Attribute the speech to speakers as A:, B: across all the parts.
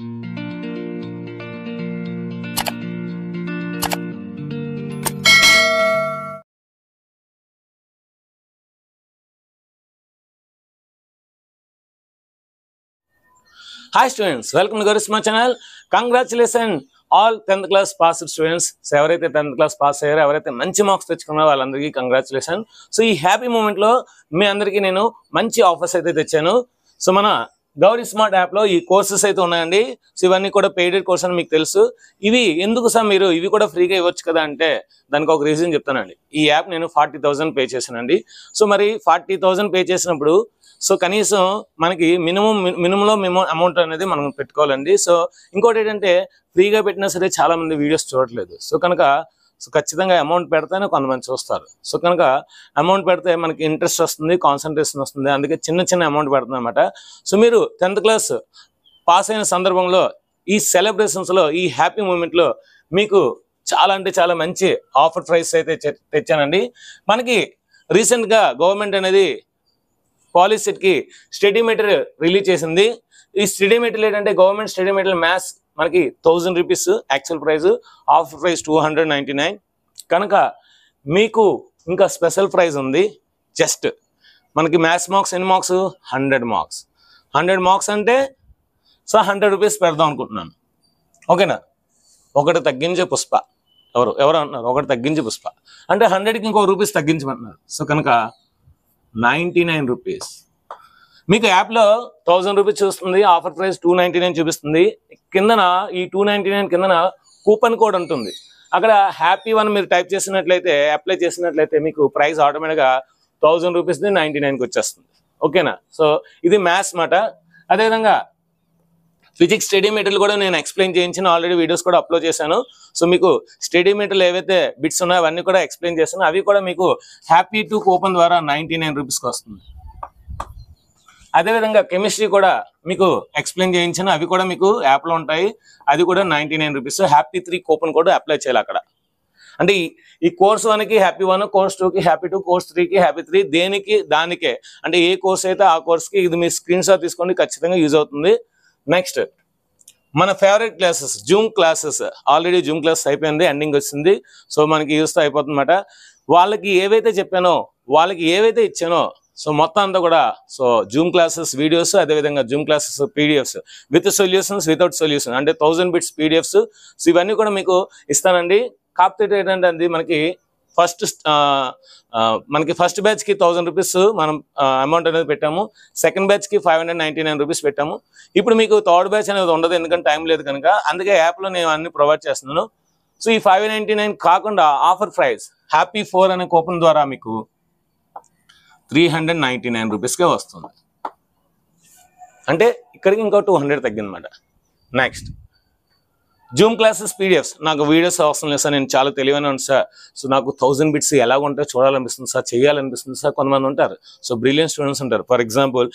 A: Hi students, welcome to Garisma channel. Congratulations all 10th class passed students. So ఎవరైతే 10th class pass అయ్యారో ఎవరైతే మంచి marks తెచ్చుకున్నారో వాళ్ళందరికీ congratulation. So ఈ happy moment లో మీ అందరికీ నేను మంచి ఆఫర్స్ అయితే తెచ్చాను. సో మన గౌరీ స్మార్ట్ యాప్ లో ఈ కోర్సెస్ అయితే ఉన్నాయండి. సో ఇవన్నీ కూడా పెయిడెడ్ కోర్స్ అని మీకు తెలుసు. ఇవి ఎందుకు సార్ మీరు ఇవి కూడా ఫ్రీగా ఇవ్వచ్చు కదా అంటే దానికి ఒక రీజన్ చెప్తానండి. ఈ యాప్ నేను 40,000 పే చేశానండి. సో మరి 40,000 పే చేసినప్పుడు సో కనీసం మనకి మినిమం అమౌంట్ అనేది మనం పెట్టుకోవాలండి. సో ఇంకోటి ఏంటంటే ఫ్రీగా పెట్టినా సరే చాలా మంది వీడియోస్ చూడట్లేదు. సో కనుక ఖచ్చితంగా అమౌంట్ పెడితేనే కొంతమంది చూస్తారు. సో కనుక అమౌంట్ పెడితే మనకి ఇంట్రెస్ట్ వస్తుంది, కాన్సన్ట్రేషన్ వస్తుంది. అందుకే చిన్న అమౌంట్ పెడుతుంది అనమాట. సో మీరు 10th క్లాస్ పాస్ అయిన సందర్భంలో ఈ సెలబ్రేషన్స్లో ఈ హ్యాపీ మూమెంట్లో మీకు చాలా అంటే చాలా మంచి ఆఫర్ ప్రైస్ అయితే తెచ్చానండి. మనకి రీసెంట్గా గవర్నమెంట్ అనేది పాలిసెట్కి స్టడీ మెటీరియల్ రిలీజ్ చేసింది. ఈ స్టడీ మెటీరియల్ ఏంటంటే గవర్నమెంట్ స్టడీ మెటీరియల్ మ్యాథ్స్ మనకి 1000 rupees actual price, offer price 299. కనుక మీకు ఇంకా స్పెషల్ ప్రైజ్ ఉంది. జస్ట్ మనకి మ్యాథ్స్ మార్క్స్ ఎన్ని మార్క్స్ 100 మార్క్స్. 100 మార్క్స్ అంటే సో 100 రూపీస్ పెడదాం అనుకుంటున్నాను. ఓకేనా? ఒకటి తగ్గించే పుష్ప ఎవరు అంటున్నారు? ఒకటి తగ్గించే పుష్ప అంటే 100కి ఇంకో రూపీస్ తగ్గించమంటున్నారు. సో కనుక 99 రూపీస్. మీకు యాప్లో 1000 రూపీస్ చూస్తుంది, ఆఫర్ ప్రైస్ 299 చూపిస్తుంది. కిందన ఈ 299 కిందన కూపన్ కోడ్ ఉంటుంది. అక్కడ హ్యాపీ 1 మీరు టైప్ చేసినట్లయితే అప్లై చేసినట్లయితే మీకు ప్రైస్ ఆటోమేటిక్గా 1000 రూపీస్ది 99కి వచ్చేస్తుంది. ఓకేనా? సో ఇది మ్యాథ్స్ మాట. అదేవిధంగా ఫిజిక్స్ స్టడీ మెటీరియల్ కూడా నేను ఎక్స్ప్లెయిన్ చేయించిన ఆల్రెడీ వీడియోస్ కూడా అప్లోడ్ చేశాను. సో మీకు స్టడీ మెటీరియల్ ఏవైతే బిట్స్ ఉన్నాయో అవన్నీ కూడా ఎక్స్ప్లెయిన్ చేస్తాను. అవి కూడా మీకు హ్యాపీ 2 కూపన్ ద్వారా 99 రూపీస్కి వస్తుంది. అదేవిధంగా కెమిస్ట్రీ కూడా మీకు ఎక్స్ప్లెయిన్ చేయించిన అవి కూడా మీకు యాప్లో ఉంటాయి. అది కూడా 99 రూపీస్. హ్యాపీ 3 కూపన్ కూడా అప్లై చేయాలి అక్కడ. అంటే ఈ కోర్స్ 1కి హ్యాపీ 1, కోర్స్ 2కి హ్యాపీ 2, కోర్స్ 3కి హ్యాపీ 3. దేనికి దానికే అంటే ఏ కోర్స్ అయితే ఆ కోర్స్కి ఇది మీ స్క్రీన్ షాట్ తీసుకోండి, ఖచ్చితంగా యూజ్ అవుతుంది. నెక్స్ట్ మన favourite classes Zoom classes. Already Zoom classes అయిపోయింది, ఎండింగ్ వచ్చింది. సో మనకి యూస్తో అయిపోతుంది అన్నమాట. వాళ్ళకి ఏవైతే చెప్పానో వాళ్ళకి ఏవైతే ఇచ్చానో సో మొత్తం అంతా కూడా సో జూమ్ క్లాసెస్ వీడియోస్, అదేవిధంగా Zoom classes PDFs with solutions, without solution అంటే 1000 బిట్స్ పీడిఎఫ్స్. సో ఇవన్నీ కూడా మీకు ఇస్తానండి. కాకపోతే ఏంటంటే అది మనకి ఫస్ట్ బ్యాచ్కి 1000 రూపీస్ మనం అమౌంట్ అనేది పెట్టాము. సెకండ్ బ్యాచ్కి 599 రూపీస్ పెట్టాము. ఇప్పుడు మీకు థర్డ్ బ్యాచ్ అనేది ఉండదు, ఎందుకంటే టైం లేదు కనుక. అందుకే యాప్లో నేను అన్ని ప్రొవైడ్ చేస్తున్నాను. సో ఈ 599 కాకుండా ఆఫర్ ప్రైస్ హ్యాపీ 4 అనే కూపన్ ద్వారా మీకు 399 రూపీస్కే వస్తుంది. అంటే ఇక్కడికి ఇంకో 200 తగ్గిందన్నమాట. Next zoom classes PDFs. నాకు వీడియోస్ అవసరం లేదు సార్, నేను చాలా తెలివైన ఉంది సార్. సో నాకు 1000 బిట్స్ ఎలా ఉంటాయో చూడాలనిపిస్తుంది సార్, చేయాలనిపిస్తుంది సార్. కొంతమంది ఉంటారు, సో బ్రిలియంట్ స్టూడెంట్స్ ఉంటారు. For example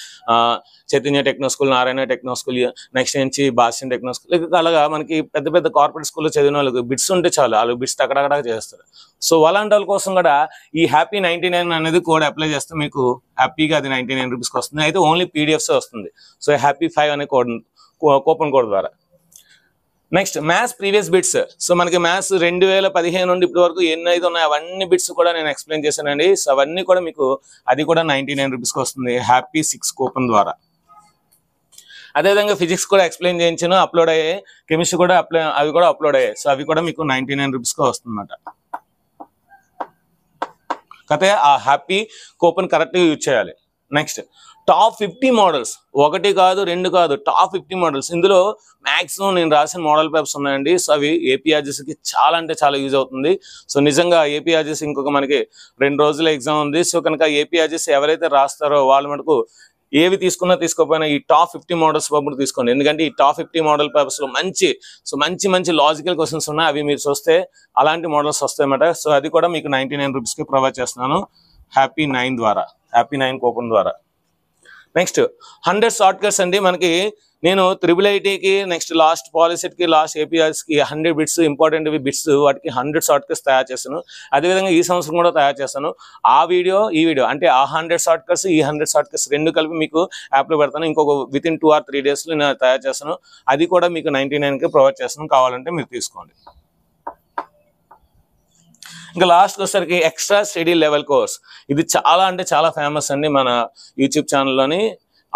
A: Chaitanya techno school, Narayana techno school, next నుంచి భాష్యం టెక్నో స్కూల్, అలాగా మనకి పెద్ద కార్పొరేట్ స్కూల్లో చదివిన వాళ్ళకి బిట్స్ ఉంటే చాలు, వాళ్ళు బిట్స్ అక్కడక్కడ చేస్తారు. సో అలాంటి వాళ్ళ కోసం కూడా ఈ హ్యాపీ 99 అనేది కోడ్ అప్లై చేస్తే మీకు హ్యాపీగా అది 99 రూపీస్కి వస్తుంది. అయితే ఓన్లీ పీడిఎఫ్స్ వస్తుంది. సో హ్యాపీ 5 అనే కూపన్ కోడ్ ద్వారా. Next maths previous bits. So మనకి మ్యాథ్స్ 2015 నుండి ఇప్పటి వరకు ఎన్ని అయితే ఉన్నాయో అవన్నీ బిట్స్ కూడా నేను ఎక్స్ప్లెయిన్ చేశానండి. సో అవన్నీ కూడా మీకు అది కూడా 99 రూపీస్కి వస్తుంది హ్యాపీ 6 కూపన్ ద్వారా. అదేవిధంగా ఫిజిక్స్ కూడా ఎక్స్ప్లెయిన్ చేయించాను, అప్లోడ్ అయ్యాయి. కెమిస్ట్రీ కూడా అవి కూడా అప్లోడ్ అయ్యాయి. సో అవి కూడా మీకు 99 రూపీస్కి వస్తుంది అన్నమాట. కాకపోతే ఆ హ్యాపీ కూపన్ కరెక్ట్గా యూజ్ చేయాలి. నెక్స్ట్ టాప్ 50 మోడల్స్, 1 కాదు 2 కాదు, టాప్ 50 మోడల్స్. ఇందులో మ్యాక్సిమం నేను రాసిన మోడల్ పేపర్స్ ఉన్నాయండి. సో అవి ఏపీఆర్జీసీకి చాలా అంటే చాలా యూజ్ అవుతుంది. సో నిజంగా ఏపీఆర్జీసీ ఇంకొక మనకి 2 రోజుల ఎగ్జామ్ ఉంది. సో కనుక ఏపీఆర్జీసీ ఎవరైతే రాస్తారో వాళ్ళు మటుకు ఏవి తీసుకున్నా తీసుకోకపోయినా ఈ టాప్ 50 మోడల్స్ పేపర్ తీసుకోండి. ఎందుకంటే ఈ టాప్ 50 మోడల్ పేపర్స్లో మంచి లాజికల్ క్వశ్చన్స్ ఉన్నాయి. అవి మీరు చూస్తే అలాంటి మోడల్స్ వస్తాయన్నమాట. సో అది కూడా మీకు 99 రూపీస్కి ప్రొవైడ్ చేస్తున్నాను హ్యాపీ 9 ద్వారా, హ్యాపీ 9 కూపన్ ద్వారా. నెక్స్ట్ 100 షార్ట్ కట్స్ అండి. మనకి నేను IIITకి నెక్స్ట్ లాస్ట్ పాలిసెట్కి లాస్ట్ ఏపీఆర్స్కి 100 బిట్స్ ఇంపార్టెంట్ బిట్స్ వాటికి 100 షార్ట్ కట్స్ తయారు చేశాను. అదేవిధంగా ఈ సంవత్సరం కూడా తయారు చేస్తాను. ఆ వీడియో ఈ వీడియో అంటే ఆ 100 షార్ట్ కట్స్ ఈ 100 షార్ట్ కట్స్ రెండు కలిపి మీకు యాప్లో పెడతాను. ఇంకొక వితిన్ 2 or 3 డేస్లో నేను తయారు చేస్తాను. అది కూడా మీకు 99కి ప్రొవైడ్ చేస్తాను. కావాలంటే మీరు తీసుకోండి. ఇంకా లాస్ట్కి వచ్చేసరికి ఎక్స్ట్రా స్టడీ లెవెల్ కోర్స్. ఇది చాలా అంటే చాలా ఫేమస్ అండి మన యూట్యూబ్ ఛానల్లోని.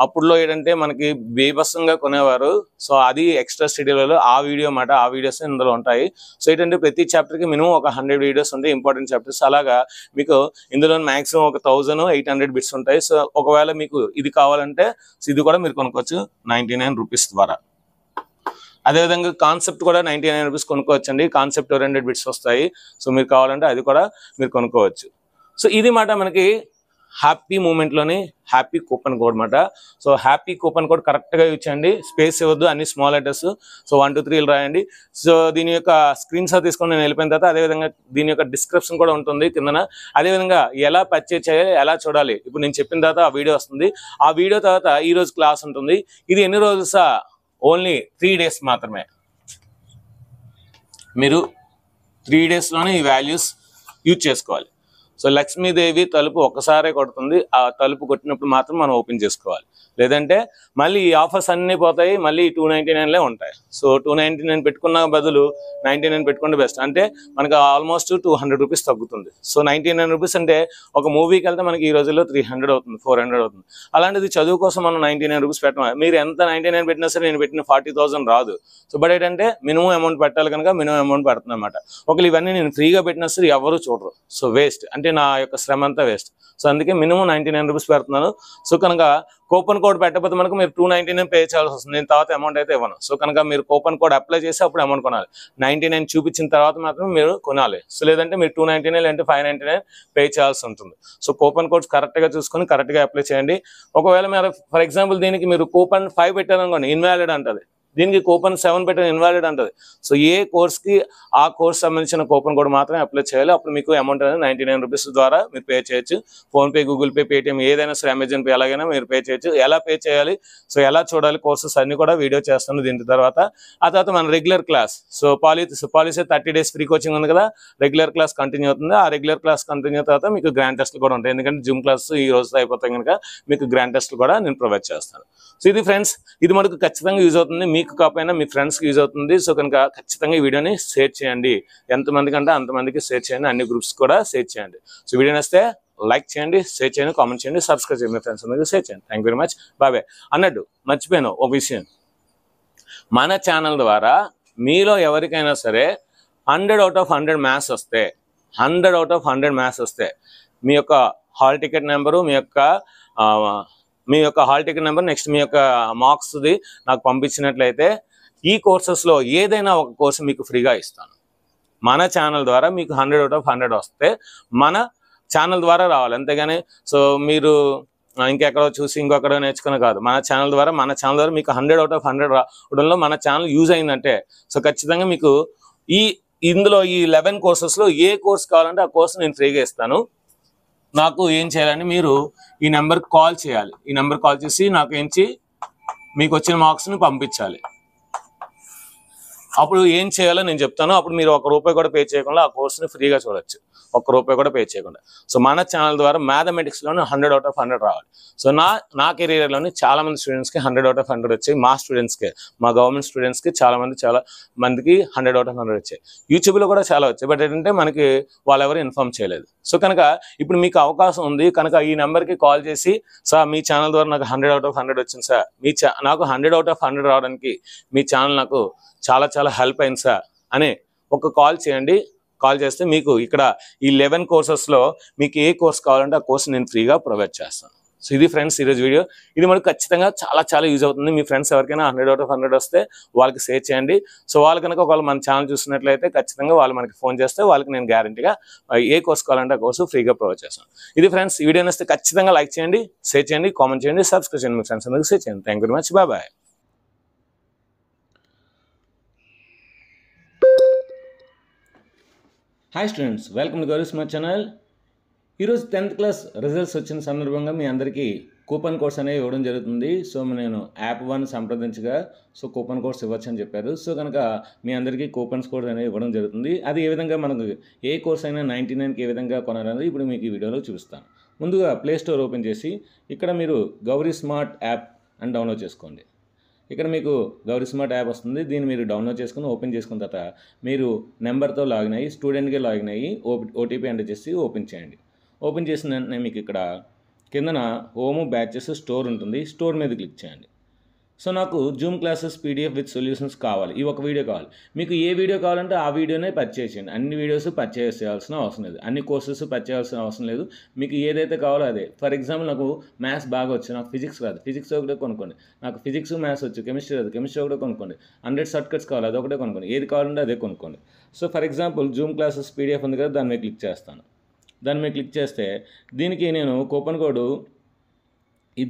A: అప్పుడులో ఏంటంటే మనకి బీభత్సంగా కొనేవారు. సో అది ఎక్స్ట్రా స్టడీ లెవెల్ ఆ వీడియో మాట, ఆ వీడియోస్ ఇందులో ఉంటాయి. సో ఏంటంటే ప్రతి చాప్టర్కి మినిమం ఒక 100 వీడియోస్ ఉంటాయి, ఇంపార్టెంట్ చాప్టర్స్. అలాగా మీకు ఇందులో మాక్సిమం ఒక 1800 బిట్స్ ఉంటాయి. సో ఒకవేళ మీకు ఇది కావాలంటే ఇది కూడా మీరు కొనుక్కోవచ్చు 99 రూపీస్ ద్వారా. అదేవిధంగా కాన్సెప్ట్ కూడా 99 రూపీస్ కొనుక్కోవచ్చు అండి. కాన్సెప్ట్ 200 బిట్స్ వస్తాయి. సో మీరు కావాలంటే అది కూడా మీరు కొనుక్కోవచ్చు. సో ఇది మాట మనకి హ్యాపీ మూమెంట్లోని హ్యాపీ కూపన్ కోడ్ మాట. సో హ్యాపీ కూపన్ కోడ్ కరెక్ట్గా ఇచ్చండి, స్పేస్ ఇవ్వద్దు, అన్ని స్మాల్ లెటర్స్. సో 1 2 3 రాయండి. సో దీని యొక్క స్క్రీన్ షాట్ తీసుకొని నేను వెళ్ళిపోయిన తర్వాత అదేవిధంగా దీని యొక్క డిస్క్రిప్షన్ కూడా ఉంటుంది కిందన. అదేవిధంగా ఎలా పర్చేజ్ చేయాలి, ఎలా చూడాలి ఇప్పుడు నేను చెప్పిన తర్వాత ఆ వీడియో వస్తుంది. ఆ వీడియో తర్వాత ఈరోజు క్లాస్ ఉంటుంది. ఇది ఎన్ని రోజులు ఓన్లీ 3 days మాత్రమే. మీరు 3 daysలోనే ఈ వాల్యూస్ యూజ్ చేసుకోవాలి. సో లక్ష్మీదేవి తలుపు ఒక్కసారే కొడుతుంది. ఆ తలుపు కొట్టినప్పుడు మాత్రం మనం ఓపెన్ చేసుకోవాలి. లేదంటే మళ్ళీ ఈ ఆఫర్స్ అన్నీ పోతాయి, మళ్ళీ 299లే ఉంటాయి. సో 299 పెట్టుకున్న బదులు 99 పెట్టుకుంటే బెస్ట్. అంటే మనకు ఆల్మోస్ట్ 200 రూపీస్ తగ్గుతుంది. సో 99 రూపీస్ అంటే ఒక మూవీకి వెళ్తే మనకి ఈ రోజుల్లో 300 అవుతుంది, 400 అవుతుంది. అలాంటిది చదువు కోసం మనం 99 రూపీస్ పెట్టాలి. మీరు ఎంత 99 పెట్టినా సరే నేను పెట్టిన 40,000 రాదు. సో బట్ ఏంటంటే మినిమం అమౌంట్ పెట్టాలి కనుక మినిమం అమౌంట్ పెడుతుంది అనమాట. ఒకళ్ళు ఇవన్నీ నేను ఫ్రీగా పెట్టినా సరే ఎవరు చూడరు. సో వేస్ట్, అంటే నా యొక్క శ్రమ అంతా వేస్ట్. సో అందుకే మినిమం 99 రూపీస్ పెడుతున్నాను. సో కనుక కూపన్ కోడ్ పెట్టకపోతే మనకు మీరు 299 పే చేయాల్సి వస్తుంది. నేను తర్వాత అమౌంట్ అయితే ఇవ్వను. సో కనుక మీరు కూపన్ కోడ్ అప్లై చేసి అప్పుడు అమౌంట్ కొనాలి. 99 చూపించిన తర్వాత మాత్రం మీరు కొనాలి. సో లేదంటే మీరు 299 లేదంటే 599 పే చేయాల్సి ఉంటుంది. సో కూపన్ కోడ్స్ కరెక్ట్గా చూసుకొని కరెక్ట్గా అప్లై చేయండి. ఒకవేళ మీరు ఫర్ ఎగ్జాంపుల్ దీనికి మీరు కూపన్ 5 పెట్టారనుకోండి, ఇన్వాలిడ్ అంటది. దీనికి కూపన్ 7 పెట్టిన ఇన్వాలిడ్ అంటది. సో ఏ కోర్స్కి ఆ కోర్స్ సంబంధించిన కూపన్ కోడ్ మాత్రమే అప్లై చేయాలి. అప్పుడు మీకు అమౌంట్ అనేది 99 రూపీస్ ద్వారా మీరు పే చేయొచ్చు. ఫోన్పే, గూగుల్ పే, పేటిఎం ఏదైనా సరే, అమెజాన్ పే ఎలాగైనా మీరు పే చేయొచ్చు. ఎలా పే చేయాలి, సో ఎలా చూడాలి కోర్సెస్ అన్ని కూడా వీడియో చేస్తాను దీని తర్వాత. ఆ తర్వాత మన regular class. So policy 30 days free coaching ఉంది కదా, రెగ్యులర్ క్లాస్ కంటిన్యూ అవుతుంది. ఆ రెగ్యులర్ క్లాస్ కంటిన్యూ తర్వాత మీకు గ్రాండ్ టెస్ట్లు కూడా ఉంటాయి. ఎందుకంటే జూమ్ క్లాస్ ఈ రోజుతో అయిపోతాయి కనుక మీకు గ్రాండ్ టెస్ట్లు కూడా నేను ప్రొవైడ్ చేస్తాను. సో ఇది ఫ్రెండ్స్, ఇది మనకు ఖచ్చితంగా యూజ్ అవుతుంది. మీకు కాకపోయినా మీ ఫ్రెండ్స్కి యూజ్ అవుతుంది. సో కనుక ఖచ్చితంగా ఈ వీడియోని షేర్ చేయండి. ఎంతమంది కంటే అంతమందికి షేర్ చేయండి. అన్ని గ్రూప్స్ కూడా షేర్ చేయండి. సో వీడియో నచ్చితే లైక్ చేయండి, షేర్ చేయండి, కామెంట్ చేయండి, సబ్స్క్రైబ్ చేయండి, మీ ఫ్రెండ్స్ అందరికీ షేర్ చేయండి. Thank you very much. Bye. అన్నట్టు మర్చిపోయాను ఒక విషయం. మన ఛానల్ ద్వారా మీలో ఎవరికైనా సరే 100 out of 100 మ్యాథ్స్ వస్తే 100 out of 100 మ్యాథ్స్ వస్తే మీ యొక్క హాల్ టికెట్ నెంబరు, మీ యొక్క హాల్ టికెట్ నెంబర్, నెక్స్ట్ మీ యొక్క మార్క్స్ది నాకు పంపించినట్లయితే ఈ కోర్సెస్లో ఏదైనా ఒక కోర్సు మీకు ఫ్రీగా ఇస్తాను. మన ఛానల్ ద్వారా మీకు 100 out of 100 వస్తే మన ఛానల్ ద్వారా రావాలి. అంతేగాని సో మీరు ఇంకెక్కడో చూసి ఇంకొకడో నేర్చుకునే కాదు. మన ఛానల్ ద్వారా మీకు 100 out of 100 రావడంలో మన ఛానల్ యూజ్ అయిందంటే సో ఖచ్చితంగా మీకు ఇందులో ఈ 11 కోర్సెస్లో ఏ కోర్స్ కావాలంటే ఆ కోర్సు నేను ఫ్రీగా ఇస్తాను. నాకు ఏం చేయాలంటే మీరు ఈ నెంబర్కి కాల్ చేయాలి. ఈ నెంబర్ కాల్ చేసి నాకు మీకు వచ్చిన మార్క్స్ని పంపించాలి. అప్పుడు ఏం చేయాలో నేను చెప్తాను. అప్పుడు మీరు ₹1 కూడా పే చేయకుండా ఆ కోర్సుని ఫ్రీగా చూడొచ్చు. ₹1 కూడా పే చేయకుండా. సో మన ఛానల్ ద్వారా మ్యాథమెటిక్స్లోనే 100 out of 100 రావాలి. సో నా కెరీర్లోని చాలా మంది స్టూడెంట్స్కి 100 out of 100 వచ్చాయి. మా స్టూడెంట్స్కే, మా గవర్నమెంట్ స్టూడెంట్స్కి చాలా మందికి 100 out of 100 వచ్చాయి. యూట్యూబ్లో కూడా చాలా వచ్చాయి. బట్ ఏంటంటే మనకి వాళ్ళు ఎవరు ఇన్ఫార్మ్ చేయలేదు. సో కనుక ఇప్పుడు మీకు అవకాశం ఉంది కనుక ఈ నెంబర్కి కాల్ చేసి సార్ మీ ఛానల్ ద్వారా నాకు 100 out of 100 వచ్చింది సార్, నాకు 100 out of 100 రావడానికి మీ ఛానల్ నాకు చాలా చాలా హెల్ప్ అయింది సార్ అని ఒక కాల్ చేయండి. కాల్ చేస్తే మీకు ఇక్కడ ఈ 11 కోర్సెస్లో మీకు ఏ కోర్స్ కావాలంటే ఆ కోర్స్ నేను ఫ్రీగా ప్రొవైడ్ చేస్తాను. సో ఇది ఫ్రెండ్స్ ఈరోజు వీడియో. ఇది మనకు ఖచ్చితంగా చాలా చాలా యూజ్ అవుతుంది. మీ ఫ్రెండ్స్ ఎవరికైనా 100 out of 100 వస్తే వాళ్ళకి షేర్ చేయండి. సో వాళ్ళు కనుక ఒకవేళ మన ఛానల్ చూసినట్లయితే ఖచ్చితంగా వాళ్ళు మనకి ఫోన్ చేస్తే వాళ్ళకి నేను గ్యారంటీగా ఏ కోర్స్ కావాలంటే ఆ కోర్సు ఫ్రీగా ప్రొవైడ్ చేస్తాను. ఇది ఫ్రెండ్స్, ఈ వీడియో నచ్చితే ఖచ్చితంగా లైక్ చేయండి, షేర్ చేయండి, కామెంట్ చేయండి, సబ్స్క్రైబ్ చేయండి, మీ ఫ్రెండ్స్ అందరికీ షేర్ చేయండి. Thank you very much. Bye. Hi students, welcome to Gauri smart channel. ఈరోజు 10th క్లాస్ రిజల్ట్స్ వచ్చిన సందర్భంగా మీ అందరికీ కూపన్ కోడ్స్ అనేవి ఇవ్వడం జరుగుతుంది. సో నేను యాప్ 1 సంప్రదించగా సో కూపన్ కోడ్స్ ఇవ్వచ్చు అని చెప్పారు. సో కనుక మీ అందరికీ కూపన్స్ కోడ్ అనేవి ఇవ్వడం జరుగుతుంది. అది ఏ విధంగా మనకు ఏ కోర్స్ అయినా 99కి ఏ విధంగా కొనాలనేది ఇప్పుడు మీకు ఈ వీడియోలో చూపిస్తాను. ముందుగా ప్లే స్టోర్ ఓపెన్ చేసి ఇక్కడ మీరు గౌరీ స్మార్ట్ యాప్ అని డౌన్లోడ్ చేసుకోండి. ఇక్కడ మీకు గౌరీ స్మార్ట్ యాప్ వస్తుంది. దీన్ని మీరు డౌన్లోడ్ చేసుకుని ఓపెన్ చేసుకున్న తర్వాత మీరు నెంబర్తో లాగిన్ అయ్యి స్టూడెంట్గా లాగిన్ అయ్యి ఓటీపీ ఎంటర్ చేసి ఓపెన్ చేయండి. ఓపెన్ చేసిన వెంటనే మీకు ఇక్కడ కిందన హోమ్ బ్యాచెస్ స్టోర్ ఉంటుంది. స్టోర్ మీద క్లిక్ చేయండి. సో నాకు Zoom classes PDF with solutions కావాలి. ఈ ఒక వీడియో కావాలి. మీకు ఏ వీడియో కావాలంటే ఆ వీడియోనే పర్చేస్ చేయండి. అన్ని వీడియోస్ పర్చేస్ చేయాల్సిన అవసరం లేదు. అన్ని కోర్సెస్ పర్చేస్ చేయాల్సిన అవసరం లేదు. మీకు ఏదైతే కావాలో అదే. ఫర్ ఎగ్జాంపుల్ నాకు మ్యాథ్స్ బాగా వచ్చు, నాకు ఫిజిక్స్ రాదు, ఫిజిక్స్ ఒకటే కొనుక్కోండి. నాకు ఫిజిక్స్ మ్యాథ్స్ వచ్చు, కెమిస్ట్రీ రాదు, కెమిస్ట్రీ ఒకటే కొనుక్కోండి. 100 షార్ట్కట్స్ కావాలి, అదొకటే కొనుక్కోండి. ఏది కావాలంటే అదే కొనుక్కోండి. So for example Zoom classes PDF ఉంది కదా, దాని మీద క్లిక్ చేస్తాను. దాని మీద క్లిక్ చేస్తే దీనికి నేను కూపన్ కోడ్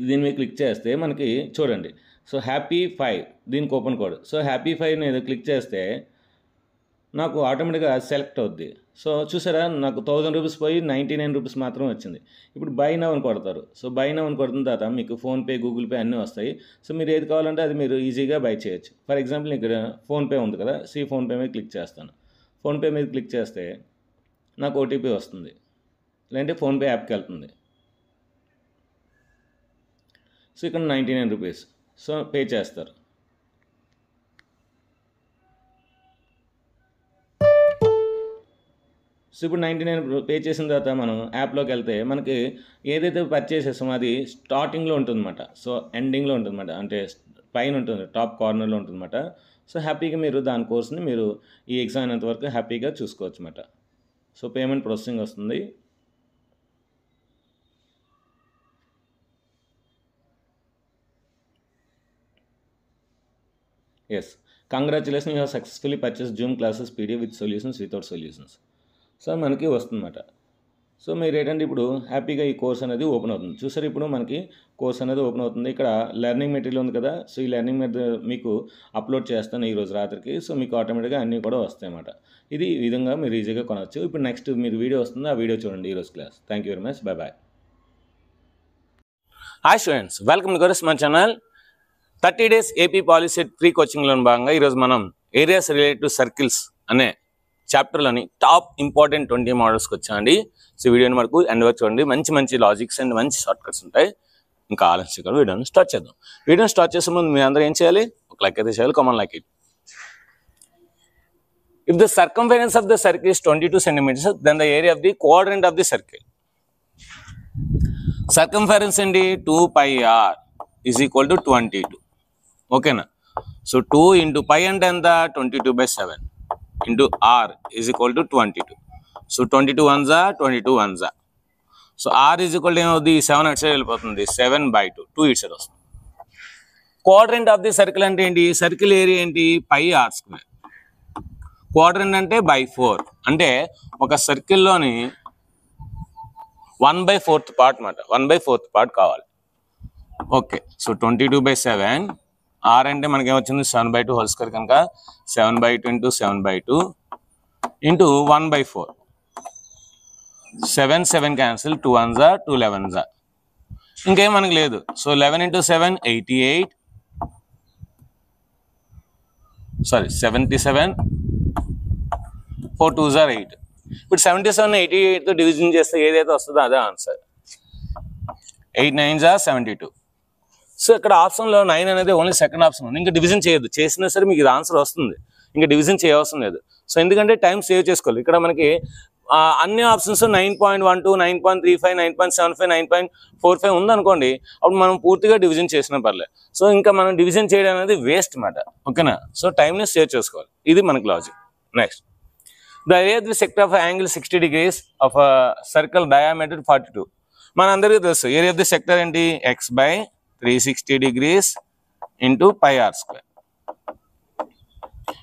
A: దీని మీద క్లిక్ చేస్తే మనకి చూడండి. సో హ్యాపీ 5 దీని కూపన్ కోడ్. సో హ్యాపీ 5 నేను క్లిక్ చేస్తే నాకు ఆటోమేటిక్గా సెలెక్ట్ అవుద్ది. సో చూసారా, నాకు 1000 రూపీస్ పోయి 99 రూపీస్ మాత్రం వచ్చింది. ఇప్పుడు బై నౌ అని కొడతారు. సో బై నౌ అని కొడుతున్న తర్వాత మీకు ఫోన్పే, గూగుల్ పే అన్నీ వస్తాయి. సో మీరు ఏది కావాలంటే అది మీరు ఈజీగా బై చేయొచ్చు. ఫర్ ఎగ్జాంపుల్ ఇక్కడ ఫోన్పే ఉంది కదా, ఫోన్పే మీద క్లిక్ చేస్తాను. ఫోన్పే మీద క్లిక్ చేస్తే నాకు ఓటీపీ వస్తుంది, లేదంటే ఫోన్పే యాప్కి వెళ్తుంది. సో ఇక్కడ 99 రూపీస్ సో పే చేస్తారు. సో ఇప్పుడు 99 పే చేసిన తర్వాత మనం యాప్లోకి వెళ్తే మనకి ఏదైతే పర్చేస్ చేస్తామో అది స్టార్టింగ్లో ఉంటుందన్నమాట. సో ఎండింగ్లో ఉంటుందన్నమాట, అంటే పైన ఉంటుంది, టాప్ కార్నర్లో ఉంటుందన్నమాట. సో హ్యాపీగా మీరు దాని కోర్స్ని మీరు ఈ ఎగ్జామ్ అయినంత వరకు హ్యాపీగా చూసుకోవచ్చు అన్నమాట. సో పేమెంట్ ప్రాసెసింగ్ వస్తుంది. Yes, congratulation, you have successfully purchase zoom classes PDF with solutions without solutions. So మనకి వస్తుందన్నమాట. సో మీరు ఏంటంటే ఇప్పుడు హ్యాపీగా ఈ కోర్స్ అనేది ఓపెన్ అవుతుంది. చూసారు, ఇప్పుడు మనకి కోర్స్ అనేది ఓపెన్ అవుతుంది. ఇక్కడ లెర్నింగ్ మెటీరియల్ ఉంది కదా, సో ఈ లెర్నింగ్ మెటీరియల్ మీకు అప్లోడ్ చేస్తాను ఈరోజు రాత్రికి. సో మీకు ఆటోమేటిక్గా అన్నీ కూడా వస్తాయి అన్నమాట. ఇది ఈ విధంగా మీరు ఈజీగా కొనవచ్చు. ఇప్పుడు నెక్స్ట్ మీరు వీడియో వస్తుంది, ఆ వీడియో చూడండి ఈరోజు class. Thank you very much, bye bye. Hi students, welcome to Gauri smart channel. 30 days AP POLYCET free కోచింగ్లో భాగంగా ఈరోజు మనం ఏరియాస్ రిలేటెడ్ టు సర్కిల్స్ అనే చాప్టర్లోని టాప్ ఇంపార్టెంట్ 20 మోడల్స్కి వచ్చామండి. సో వీడియోని మనకు ఎండ్ వరకు చూడండి. మంచి మంచి లాజిక్స్ అండ్ మంచి షార్ట్ కట్స్ ఉంటాయి. ఇంకా ఆలస్యంగా వీడియోని స్టార్ట్ చేద్దాం. వీడియోని స్టార్ట్ చేసే ముందు మీ అందరూ ఏం చేయాలి? ఒక లైక్ అయితే చేయాలి, come on like it. If the circumference of the circle is 22 centimeters, then the area of the quadrant of the circle. Circumference ఏంటి? 2πr is equal to 22. ఓకేనా? సో 2 into π అంటే ఎంత? 22/7 into r is equal to 22. So 22 1s 22 1s. So r is equal to ఏమవుతుంది? 7 అటు side వెళ్ళిపోతుంది, 7/2, 2 ఇటు side వస్తుంది. Quadrant of the circle అంటే ఏంటి? సర్కిల్ ఏరియా ఏంటి? πr². క్వాడ్రంట్ అంటే by4, అంటే ఒక సర్కిల్లోని 1/4 పార్ట్ అన్నమాట. 1/4 పార్ట్ కావాలి. ఓకే, సో 22/7, r అంటే మనకి ఏమొచ్చింది? 7/2 హోల్ స్క్వేర్ కనుక 7/2 into 7/2 into 1/4. 7 cancel, 2 1s 2 11s. ఇంకేం మనకి లేదు. So 11 into 7 88, sorry 77, 4 2s 8. ఇప్పుడు 77 88తో డివిజన్ చేస్తే ఏదైతే వస్తుందో అదే ఆన్సర్. 8 9s 72. సో ఇక్కడ ఆప్షన్లో 9 అనేది ఓన్లీ సెకండ్ ఆప్షన్ ఉంది. ఇంకా డివిజన్ చేయొద్దు. చేసినా సరే మీకు ఇది ఆన్సర్ వస్తుంది, ఇంకా డివిజన్ చేయవసరం లేదు. సో ఎందుకంటే టైం సేవ్ చేసుకోవాలి. ఇక్కడ మనకి అన్ని ఆప్షన్స్ 9.12, 9.35, 9.75, 9.45 ఉందనుకోండి, అప్పుడు మనం పూర్తిగా డివిజన్ చేసినా పర్లేదు. సో ఇంకా మనం డివిజన్ చేయడం అనేది వేస్ట్ అన్నమాట. ఓకేనా? సో టైంని సేవ్ చేసుకోవాలి. ఇది మనకి logic. Next, the area of the sector of angle 60 degrees of circle diameter 42. మన అందరికీ తెలుసు ఏరియా ఆఫ్ ది సెక్టర్ ఏంటి? x/360 degrees into πr².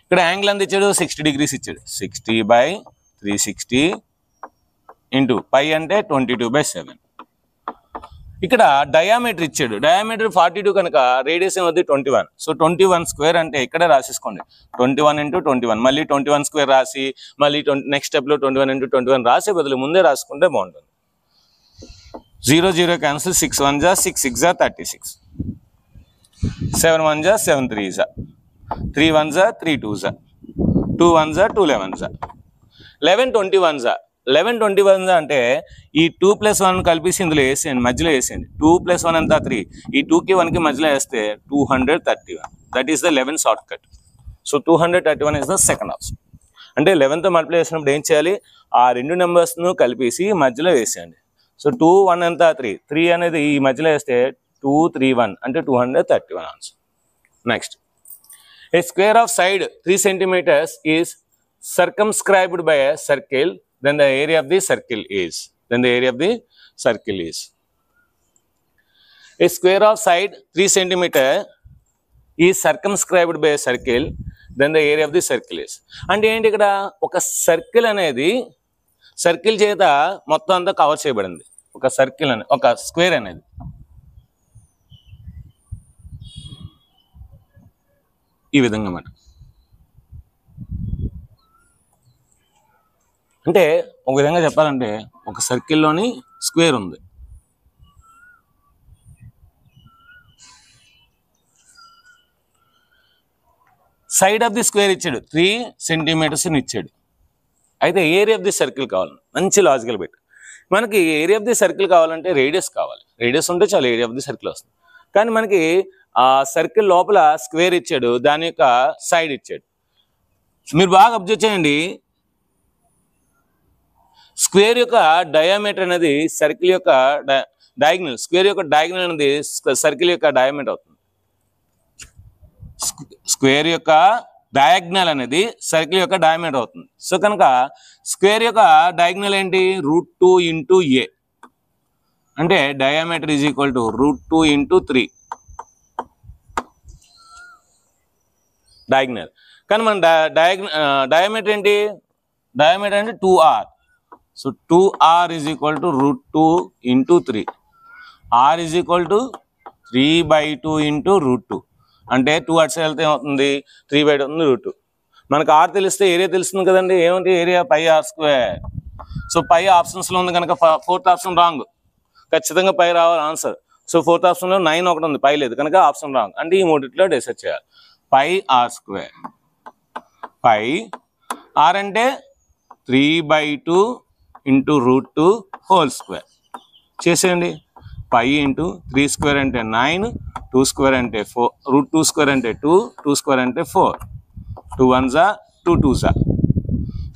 A: ఇక్కడ యాంగిల్ ఎంత ఇచ్చాడు? 60 degrees ఇచ్చాడు. 60/360 into π అంటే 22/7. ఇక్కడ డయామీటర్ ఇచ్చాడు. డయామీటర్ 42 కనుక రేడియస్ ఏమవుతుంది? 21. సో 21² అంటే ఇక్కడే రాసేసుకోండి. 21 into 21, మళ్ళీ 21² రాసి మళ్ళీ నెక్స్ట్ స్టెప్లో 21 into 21 రాసే బదులు ముందే రాసుకుంటే బాగుంటుంది. 0 0 cancel, 6 1 जा 6 6 जा 36, 7 1 जा 7 3 जा 3 1 जा 3 2 जा 2 1 जा 2 11 जा 11 21 जा 11 21 जा అంటే ఈ 2 + 1 కలిపేసి ఇందులో వేసేయండి, మధ్యలో వేసేయండి. 2 + 1 ఎంత 3, ఈ 2కి 1కి మధ్యలో వేస్తే 231. That is the 11 short cut. So 231 is the second option. అంటే 11తో మల్టిప్లై చేసినప్పుడు ఏం చేయాలి, ఆ రెండు నెంబర్స్ను కలిపేసి మధ్యలో వేసేయండి. సో 2 1 ఎంత 3, 3 అనేది ఈ మధ్యలో వేస్తే 231 అంటే 231 answer. Next, A square of side 3 centimeters is circumscribed by a circle, then the area of the circle is, a square of side 3 centimeters is circumscribed by a circle, then the area of the circle is. అంటే ఏంటి, ఇక్కడ ఒక circle అనేది circle చేత మొత్తం అంతా cover చేయబడింది. ఒక సర్కిల్ అనేది, ఒక స్క్వేర్ అనేది ఈ విధంగా అన్నమాట. అంటే ఒక విధంగా చెప్పాలంటే ఒక సర్కిల్లోని స్క్వేర్ ఉంది. సైడ్ ఆఫ్ ది స్క్వేర్ ఇచ్చాడు, 3 centimeters ఇచ్చాడు. అయితే ఏరియా ఆఫ్ ది సర్కిల్ కావాలి. మంచి లాజికల్ పెట్టి మనకి ఏరియా ఆఫ్ ది సర్కిల్ కావాలంటే రేడియస్ కావాలి. రేడియస్ ఉంటే చాలా ఏరియా ఆఫ్ ది సర్కిల్ వస్తుంది. కానీ మనకి ఆ సర్కిల్ లోపల స్క్వేర్ ఇచ్చాడు, దాని యొక్క సైడ్ ఇచ్చాడు. మీరు బాగా అబ్జర్వ్ చేయండి, స్క్వేర్ యొక్క డయామీటర్ అనేది సర్కిల్ యొక్క డయాగ్నల్, స్క్వేర్ యొక్క డయాగ్నల్ అనేది సర్కిల్ యొక్క డయామీటర్ అవుతుంది. స్క్వేర్ యొక్క డయాగ్నల్ అనేది సర్కిల్ యొక్క డయామీటర్ అవుతుంది. సో కనుక స్క్వేర్ యొక్క డయాగ్నల్ ఏంటి, √2 × a అంటే diameter is equal to √2 × 3 diagonal. కానీ మన డయామీటర్ ఏంటి, డయామీటర్ అంటే 2r. So 2r is equal to √2 × 3, r is equal to 3/2 × √2. అంటే 2 అటు సైడ్ వెళ్తే ఏమవుతుంది, 3/2 అవుతుంది √2. మనకు r తెలిస్తే ఏరియా తెలుస్తుంది కదండి. ఏమంటే ఏరియా πr². సో పై ఆప్షన్స్లో ఉంది కనుక 4th ఆప్షన్ రాంగ్. ఖచ్చితంగా పై రావాలి ఆన్సర్. సో 4th ఆప్షన్లో 9 ఒకటి ఉంది, పై లేదు కనుక ఆప్షన్ రాంగ్. అంటే ఈ మూడిట్లో డిసైడ్ చేయాలి. πr², పై r అంటే 3/2 × √2 హోల్ స్క్వేర్ చేసేయండి. π × 3² అంటే 9, 2² అంటే 4, √2² అంటే 2, 2² అంటే 4, 2 1 జా 2 2 జా.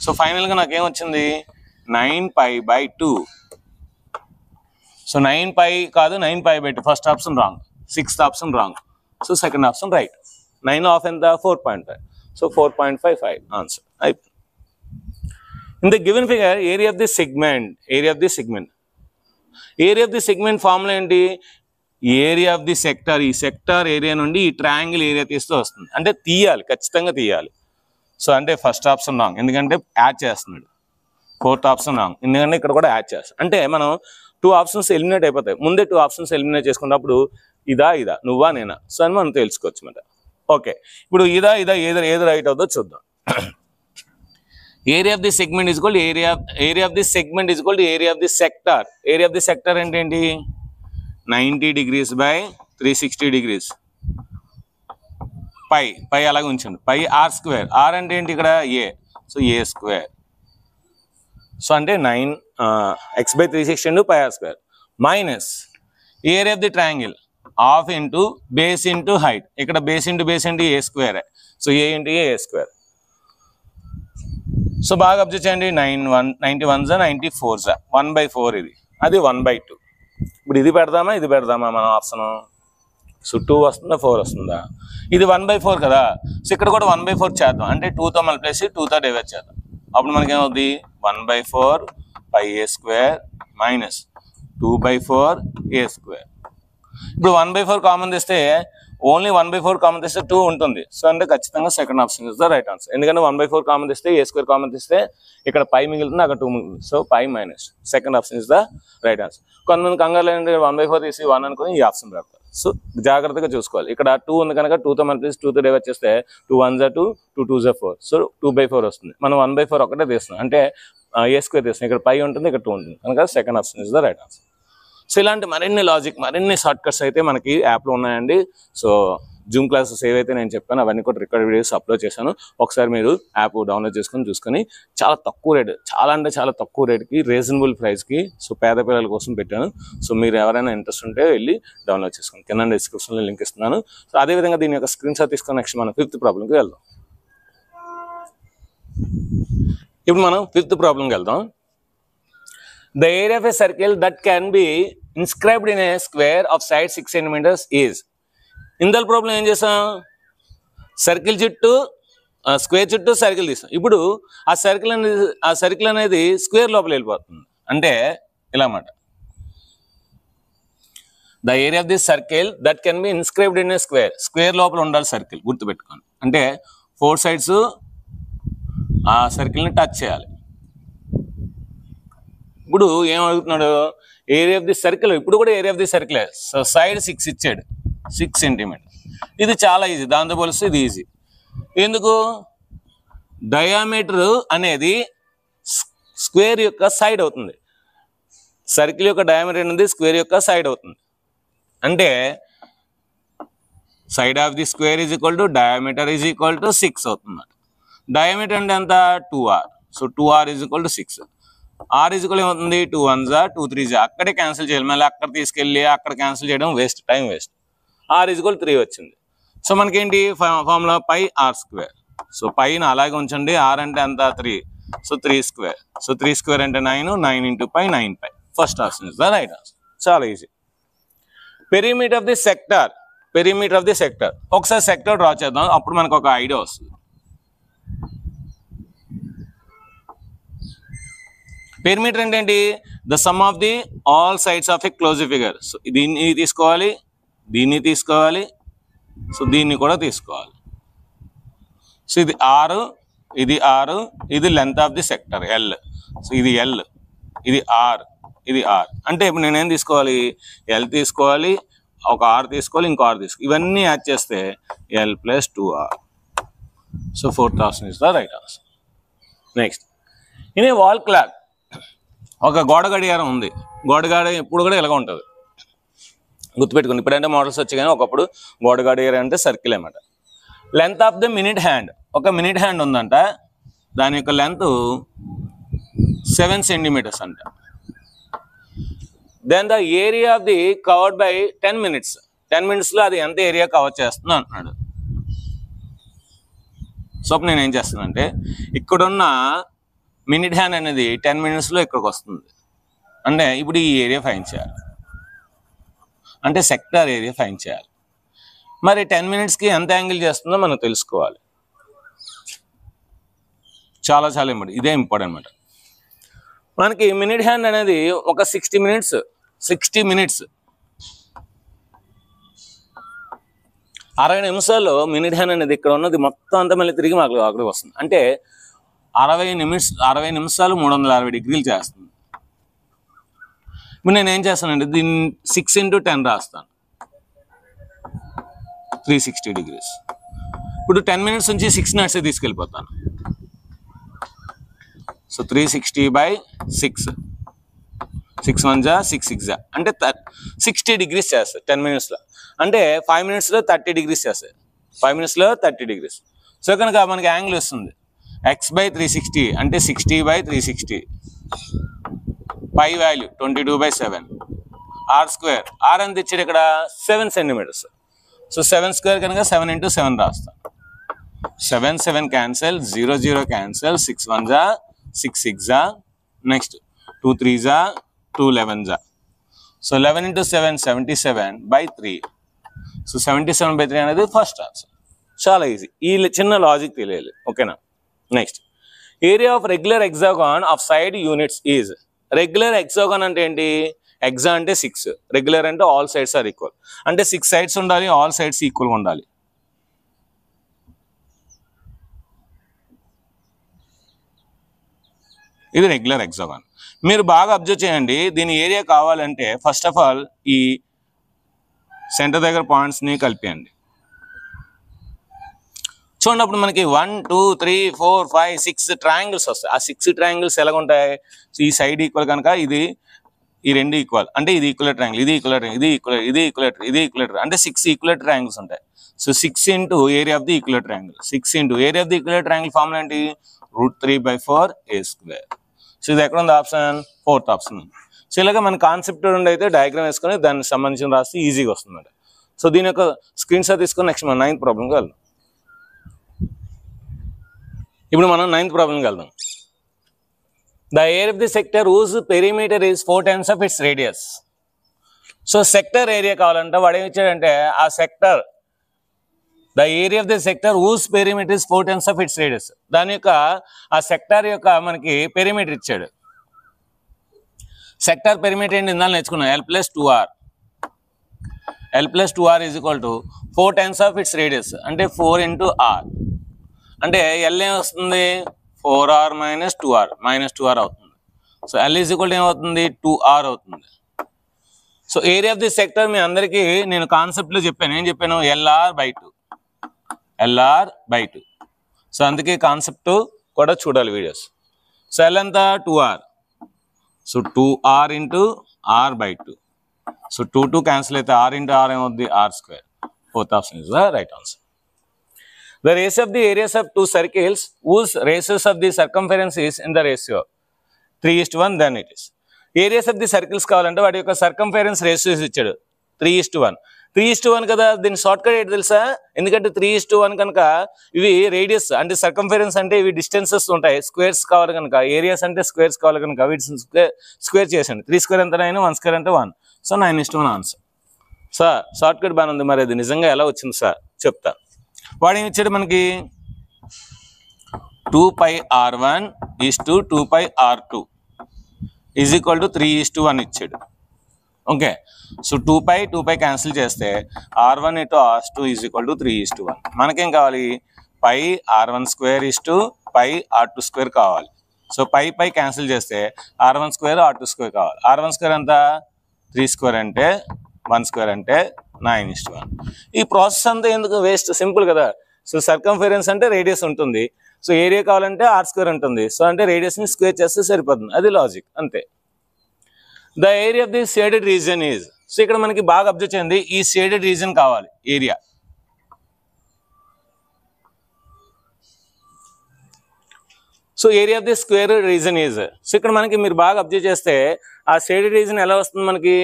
A: సో ఫైనల్గా నాకేమొచ్చింది 9π/2. సో 9π కాదు 9π/2. First option wrong, 6th option wrong. So second option right. 9 of ఎంత 4.5. సో 4.55 ఆన్సర్ అయిపోయింది. In the given figure area of the segment, area of the segment formula ఏంటి, ఏరియా ఆఫ్ ది సెక్టర్. ఈ sector area నుండి ఈ triangle area తీస్తూ వస్తుంది. అంటే తీయాలి, ఖచ్చితంగా తీయాలి. సో అంటే ఫస్ట్ ఆప్షన్ రాంగ్, ఎందుకంటే యాడ్ చేస్తున్నాడు. 4th ఆప్షన్ రాంగ్, ఎందుకంటే ఇక్కడ కూడా యాడ్ చేస్తాడు. అంటే మనం 2 ఆప్షన్స్ ఎలిమినేట్ అయిపోతాయి. ముందే 2 ఆప్షన్స్ ఎలిమినేట్ చేసుకున్నప్పుడు ఇదా నువ్వా నేనా, సో అని మనం తెలుసుకోవచ్చు అన్నమాట. ఓకే, ఇప్పుడు ఇదా ఏది రైట్ అవుతుందో చూద్దాం. Area of the segment is equal area of the segment is equal to area of the sector. Area of the sector అంటే ఏంటి, 90 degrees / 360 degrees. పై అలాగే ఉంచండి. πr², r అంటే ఏంటి ఇక్కడ a, సో a². సో అంటే 9x/360 × πr² minus area of the triangle half into base into height. ఇక్కడ base into a², so a × a². So బాగా అబ్జర్వ్ చేయండి, 91 జా 94 జా 1/4 ఇది, అది 1/2. ఇప్పుడు ఇది పెడదామా మన ఆప్షన్. సో 2 వస్తుందా 4 వస్తుందా, ఇది 1/4 కదా. సో ఇక్కడ కూడా 1/4 చేద్దాం. అంటే 2తో మల్టిప్లై చేసి 2తో డివైడ్ చేద్దాం. అప్పుడు మనకి ఏమవుతుంది 1/4 πa² మైనస్ 2/4 a². ఇప్పుడు 1/4 కామన్ తెస్తే ఓన్లీ 1/4 కామన్ తెస్తే 2 ఉంటుంది. సో అంటే ఖచ్చితంగా second option is the right answer. ఎందుకంటే 1/4 కామన్ తెస్తే a² కామన్ తెస్తే ఇక్కడ π మిగులుతుంది, అక్కడ 2 మిగులుతుంది. So π minus second option is the right answer. కొంతమంది కంగారు లేదంటే 1/4 తీసి 1 అనుకుని ఈ ఆప్షన్ పెడతారు. సో జాగ్రత్తగా చూసుకోవాలి. ఇక్కడ 2 ఉంది కనుక 2తో మల్టిప్లై 2తో డివైడ్ చేస్తే 2 1 జా 2, 2 2 జా 4. సో 2/4 వస్తుంది. మనం 1/4 ఒకటే తీస్తున్నాం, అంటే a² తీస్తున్నాం. ఇక్కడ π ఉంటుంది, ఇక్కడ 2 ఉంటుంది కనుక second option is the right answer. So ఇలాంటి మరిన్ని లాజిక్, మరిన్ని షార్ట్ కట్స్ అయితే మనకి యాప్లో ఉన్నాయండి. సో జూమ్ క్లాసెస్ ఏవైతే నేను చెప్పాను అవన్నీ కూడా రికార్డ్ వీడియోస్ అప్లోడ్ చేశాను. ఒకసారి మీరు యాప్ డౌన్లోడ్ చేసుకొని చూసుకొని, చాలా తక్కువ రేట్, చాలా అంటే చాలా తక్కువ రేట్కి, రీజనబుల్ ప్రైస్కి, సో పేద పిల్లల కోసం పెట్టాను. సో మీరు ఎవరైనా ఇంట్రెస్ట్ ఉంటే వెళ్ళి డౌన్లోడ్ చేసుకోండి. కింద డిస్క్రిప్షన్లో లింక్ ఇస్తున్నాను. సో అదేవిధంగా దీని యొక్క స్క్రీన్ షాట్ తీసుకొని నెక్స్ట్ మనం 5th ప్రాబ్లంకి వెళ్దాం. ఇప్పుడు మనం 5th ప్రాబ్లంకి వెళ్దాం. The area of a circle that can be inscribed in a square of side 6 centimeters is. ఇందులో ప్రాబ్లం ఏం చేసాం, సర్కిల్ చుట్టూ స్క్వేర్ చుట్టూ సర్కిల్ తీసాం. ఇప్పుడు ఆ సర్కిల్ అనేది స్క్వేర్ లోపల వెళ్ళిపోతుంది. అంటే ఇలా అన్నమాట. The area of this circle that can be inscribed in a square. Square లోపల ఉండాలి సర్కిల్, గుర్తుపెట్టుకోండి. అంటే 4 sides ఆ సర్కిల్ని టచ్ చేయాలి. ఇప్పుడు ఏం అడుగుతున్నాడు, ఏరియా ఆఫ్ ది సర్కిల్. ఇప్పుడు కూడా ఏరియా ఆఫ్ ది సర్కిలే. సో సైడ్ 6 ఇచ్చాడు, 6 సెంటీమీటర్. ఇది చాలా ఈజీ, దాంతో పోలిస్తే ఇది ఈజీ. ఎందుకు, డయామీటర్ అనేది స్క్వేర్ యొక్క సైడ్ అవుతుంది. సర్కిల్ యొక్క డయామీటర్ అనేది స్క్వేర్ యొక్క సైడ్ అవుతుంది. అంటే side of the square is equal to diameter is equal to 6 అవుతుంది. డయామీటర్ అంటే ఎంత, 2r. So 2r is equal to 6. R is equal ఏమవుతుంది, 2 1s 2 3s. అక్కడే క్యాన్సిల్ చేయాలి, మళ్ళీ అక్కడ తీసుకెళ్ళి అక్కడ క్యాన్సిల్ చేయడం waste, time waste. R is equal 3 వచ్చింది. సో మనకేంటి ఫార్ములా πr². సో పైన అలాగే ఉంచండి. ఆర్ అంటే ఎంత, 3. సో 3². సో 3² అంటే 9, 9 × π 9π. First option is the right answer. చాలా easy. Perimeter of the sector. Perimeter of the sector. ఒకసారి సెక్టర్ డ్రా చేద్దాం, అప్పుడు మనకు ఒక ఐడియా వస్తుంది. పెరిమీటర్ అంటే ఏంటి, the sum of the all sides of a close figure. So దీన్ని తీసుకోవాలి, దీన్ని తీసుకోవాలి, సో దీన్ని కూడా తీసుకోవాలి. సో ఇది 6, ఇది 6, ఇది length of the sector L. So ఇది ఎల్, ఇది ఆర్, ఇది ఆర్. అంటే ఇప్పుడు నేనేం తీసుకోవాలి, ఎల్ తీసుకోవాలి, ఒక ఆర్ తీసుకోవాలి, ఇంకో ఆర్ తీసుకోవాలి. ఇవన్నీ యాడ్ చేస్తే L + 2r. So 4th option is the right answer. Next, in a wall clock. ఒక గోడ గడియారం ఉంది. గోడ గడియారం ఎప్పుడు కూడా ఇలాగ ఉంటుంది, గుర్తుపెట్టుకోండి. ఇప్పుడంటే మోడల్స్ వచ్చాయి, కానీ ఒకప్పుడు గోడ గడియారం అంటే సర్కిల్ అన్నమాట. Length of the minute hand. ఒక మినిట్ హ్యాండ్ ఉందంట, దాని యొక్క లెంత్ 7 సెంటీమీటర్స్ అంట. Then the area of the covered by 10 minutes. 10 minutesలో అది ఎంత ఏరియా కవర్ చేస్తుంది అంటున్నాడు. సో నేను ఏం చేస్తానంటే, ఇక్కడున్న మినిట్ హ్యాండ్ అనేది 10 minutesలో ఇక్కడికి వస్తుంది. అంటే ఇప్పుడు ఈ ఏరియా ఫైండ్ చేయాలి, అంటే సెక్టార్ ఏరియా ఫైండ్ చేయాలి. మరి 10 minutesకి ఎంత యాంగిల్ చేస్తుందో మనం తెలుసుకోవాలి. చాలా చాలా ఇంపార్టెంట్, ఇదే ఇంపార్టెంట్ అనమాట. మనకి మినిట్ హ్యాండ్ అనేది ఒక 60 minutes 60 నిమిషాల్లో మినిట్ హ్యాండ్ అనేది ఇక్కడ ఉన్నది మొత్తం అంతా మళ్ళీ తిరిగి మాకు అక్కడికి వస్తుంది. అంటే 60 నిమిషాలు 360 degrees చేస్తుంది. ఇప్పుడు నేను ఏం చేస్తానంటే దీన్ని 6 × 10 రాస్తాను, 360 degrees. ఇప్పుడు 10 minutes నుంచి 6 minutes తీసుకెళ్ళిపోతాను. సో 360/6, 6 1s 6 6s అంటే 60 degrees చేస్తాయి 10 minutesలో. అంటే 5 minutesలో 30 degrees చేస్తాయి, 5 minutesలో 30 degrees. సో కనుక మనకి యాంగిల్ వస్తుంది x/360 అంటే 60/360. పై వాల్యూ 22/7. r², r అని తెచ్చాడు ఇక్కడ 7 centimeters. సో 7² కనుక 7 × 7 రాస్తాను. 7 7 cancel, 0 0 cancel, 6 1s 6 6s, next 2 3s 2 11s. So 11 × 7 77/3. So 77/3 అనేది ఫస్ట్ ఆన్సర్. చాలా ఈజీ, ఈ చిన్న లాజిక్ తెలియాలి, ఓకేనా. Next, area of regular hexagon of side units is. Regular hexagon అంటే ఏంటి, హెక్సా అంటే 6, రెగ్యులర్ అంటే ఆల్ సైడ్స్ ఆర్ ఈక్వల్. అంటే 6 sides ఉండాలి, ఆల్ సైడ్స్ ఈక్వల్గా ఉండాలి. ఇది రెగ్యులర్ హెక్సాగాన్. మీరు బాగా అబ్జర్వ్ చేయండి. దీని ఏరియా కావాలంటే ఫస్ట్ ఆఫ్ ఆల్ ఈ సెంటర్ దగ్గర పాయింట్స్ని కలిపేయండి. చూడండి, అప్పుడు మనకి 1 2 3 4 5 6 ట్రయాంగిల్స్ వస్తాయి. ఆ 6 triangles ఎలాగ ఉంటాయి, ఈ సైడ్ ఈక్వల్ కనుక ఇది ఈ రెండు ఈక్వల్ అంటే ఇది ఈక్వలేటర్ యాంగిల్, ఇది ఈక్వలేటర్, ఇది ఈక్వలేటర్, ఇది ఈక్వలేటర్, ఇది ఈక్వలేటర్ అంటే 6 ఈక్వలేటర్ యాంగిల్స్ ఉంటాయి. So 6 into area of the ఈక్వలేటర్ angle, 6 into area of the ఈక్వలేటర్ angle formula ఏంటి, √3/4a². సో ఇది ఎక్కడ ఉంది ఆప్షన్, 4th ఆప్షన్. సో ఇలాగ మన కాన్సెప్ట్ నుండి అయితే డయాగ్రామ్ వేసుకొని దానికి సంబంధించిన రాస్తే ఈజీగా వస్తుంది. సో దీని యొక్క స్క్రీన్ షాట్ తీసుకొని నెక్స్ట్ మనం 9th ప్రాబ్లంకి వెళ్దాం. ఇప్పుడు మనం 9th ప్రాబ్లంకి వెళ్దాం. The area of the sector whose perimeter is 4 times of its radius. So sector area కావాలంటే వాడు ఏమి ఇచ్చాడంటే ఆ sector, the area of the sector whose perimeter is 4 times of its radius, దాని యొక్క ఆ సెక్టర్ యొక్క మనకి పెరిమీటర్ ఇచ్చాడు. సెక్టర్ పెరిమీటర్ ఏంటి ఇందాక నేర్చుకున్నాం, L+2R. L+2R is equal to 4 times of its radius అంటే 4 into R. అంటే L ఏం వస్తుంది, 4R minus 2R, -2R అవుతుంది. So L is equal to ఏమవుతుంది, 2R అవుతుంది. So area of the sector మీ అందరికీ నేను కాన్సెప్ట్లో చెప్పాను, ఏం చెప్పాను, LR/2, LR/2. సో అందుకే కాన్సెప్ట్ కూడా చూడాలి వీడియోస్. సో L ఎంత, 2R. So 2R into R/2. So 2 cancel అయితే R into R ఏమవుద్ది, R². 4th option is the right answer. The ratio of the areas of two circles whose ratios of the circumference is in the ratio 3:1, then it is. Areas of the circles కావాలంటే వాటి యొక్క circumference ratios ఇచ్చాడు 3:1. 3:1 కదా, దీని short cut ఏంటి తెలుసా, ఎందుకంటే 3:1 కనుక ఇవి రేడియస్ అంటే సర్కంఫరెన్స్ అంటే ఇవి డిస్టెన్సెస్ ఉంటాయి, స్క్వేర్స్ కావాలి కనుక, ఏరియాస్ అంటే స్క్వేర్స్ కావాలి కనుక వీటి స్క్వేర్ చేసండి. 3² ఎంత 9, 1² అంటే 1. So 9:1 answer. Sir short cut బాగానే ఉంది, మరి అది నిజంగా ఎలా వచ్చింది సార్ చెప్తా. వాడు ఏమి ఇచ్చాడు మనకి, 2πr1 is to 2πr2 is equal to 3:1 ఇచ్చాడు. ఓకే, సో 2π క్యాన్సిల్ చేస్తే r1 into r2 is equal to 3:1. మనకేం కావాలి, πr1² is to πr2² కావాలి. సో పై క్యాన్సిల్ చేస్తే r1² r2² కావాలి. r1² ఎంత, 3² అంటే 1² అంటే 9:1. ఈ ప్రాసెస్ అంతా ఎందుకు వేస్ట్, సింపుల్ కదా. సో సర్కంఫరెన్స్ అంటే రేడియస్ ఉంటుంది, సో ఏరియా కావాలంటే r² ఉంటుంది. సో అంటే రేడియస్ని స్క్వేర్ చేస్తే సరిపోతుంది, అది లాజిక్ అంతే. The area of the shaded region is, so ఇక్కడ మనకి బాగా అబ్జర్వ్ చేయండి, ఈ షేడెడ్ రీజియన్ కావాలి area. So area of the square reason is, so ఇక్కడ మనకి మీరు బాగా అబ్జర్వ్ చేస్తే ఆ షేడెడ్ రీజన్ ఎలా వస్తుంది మనకి,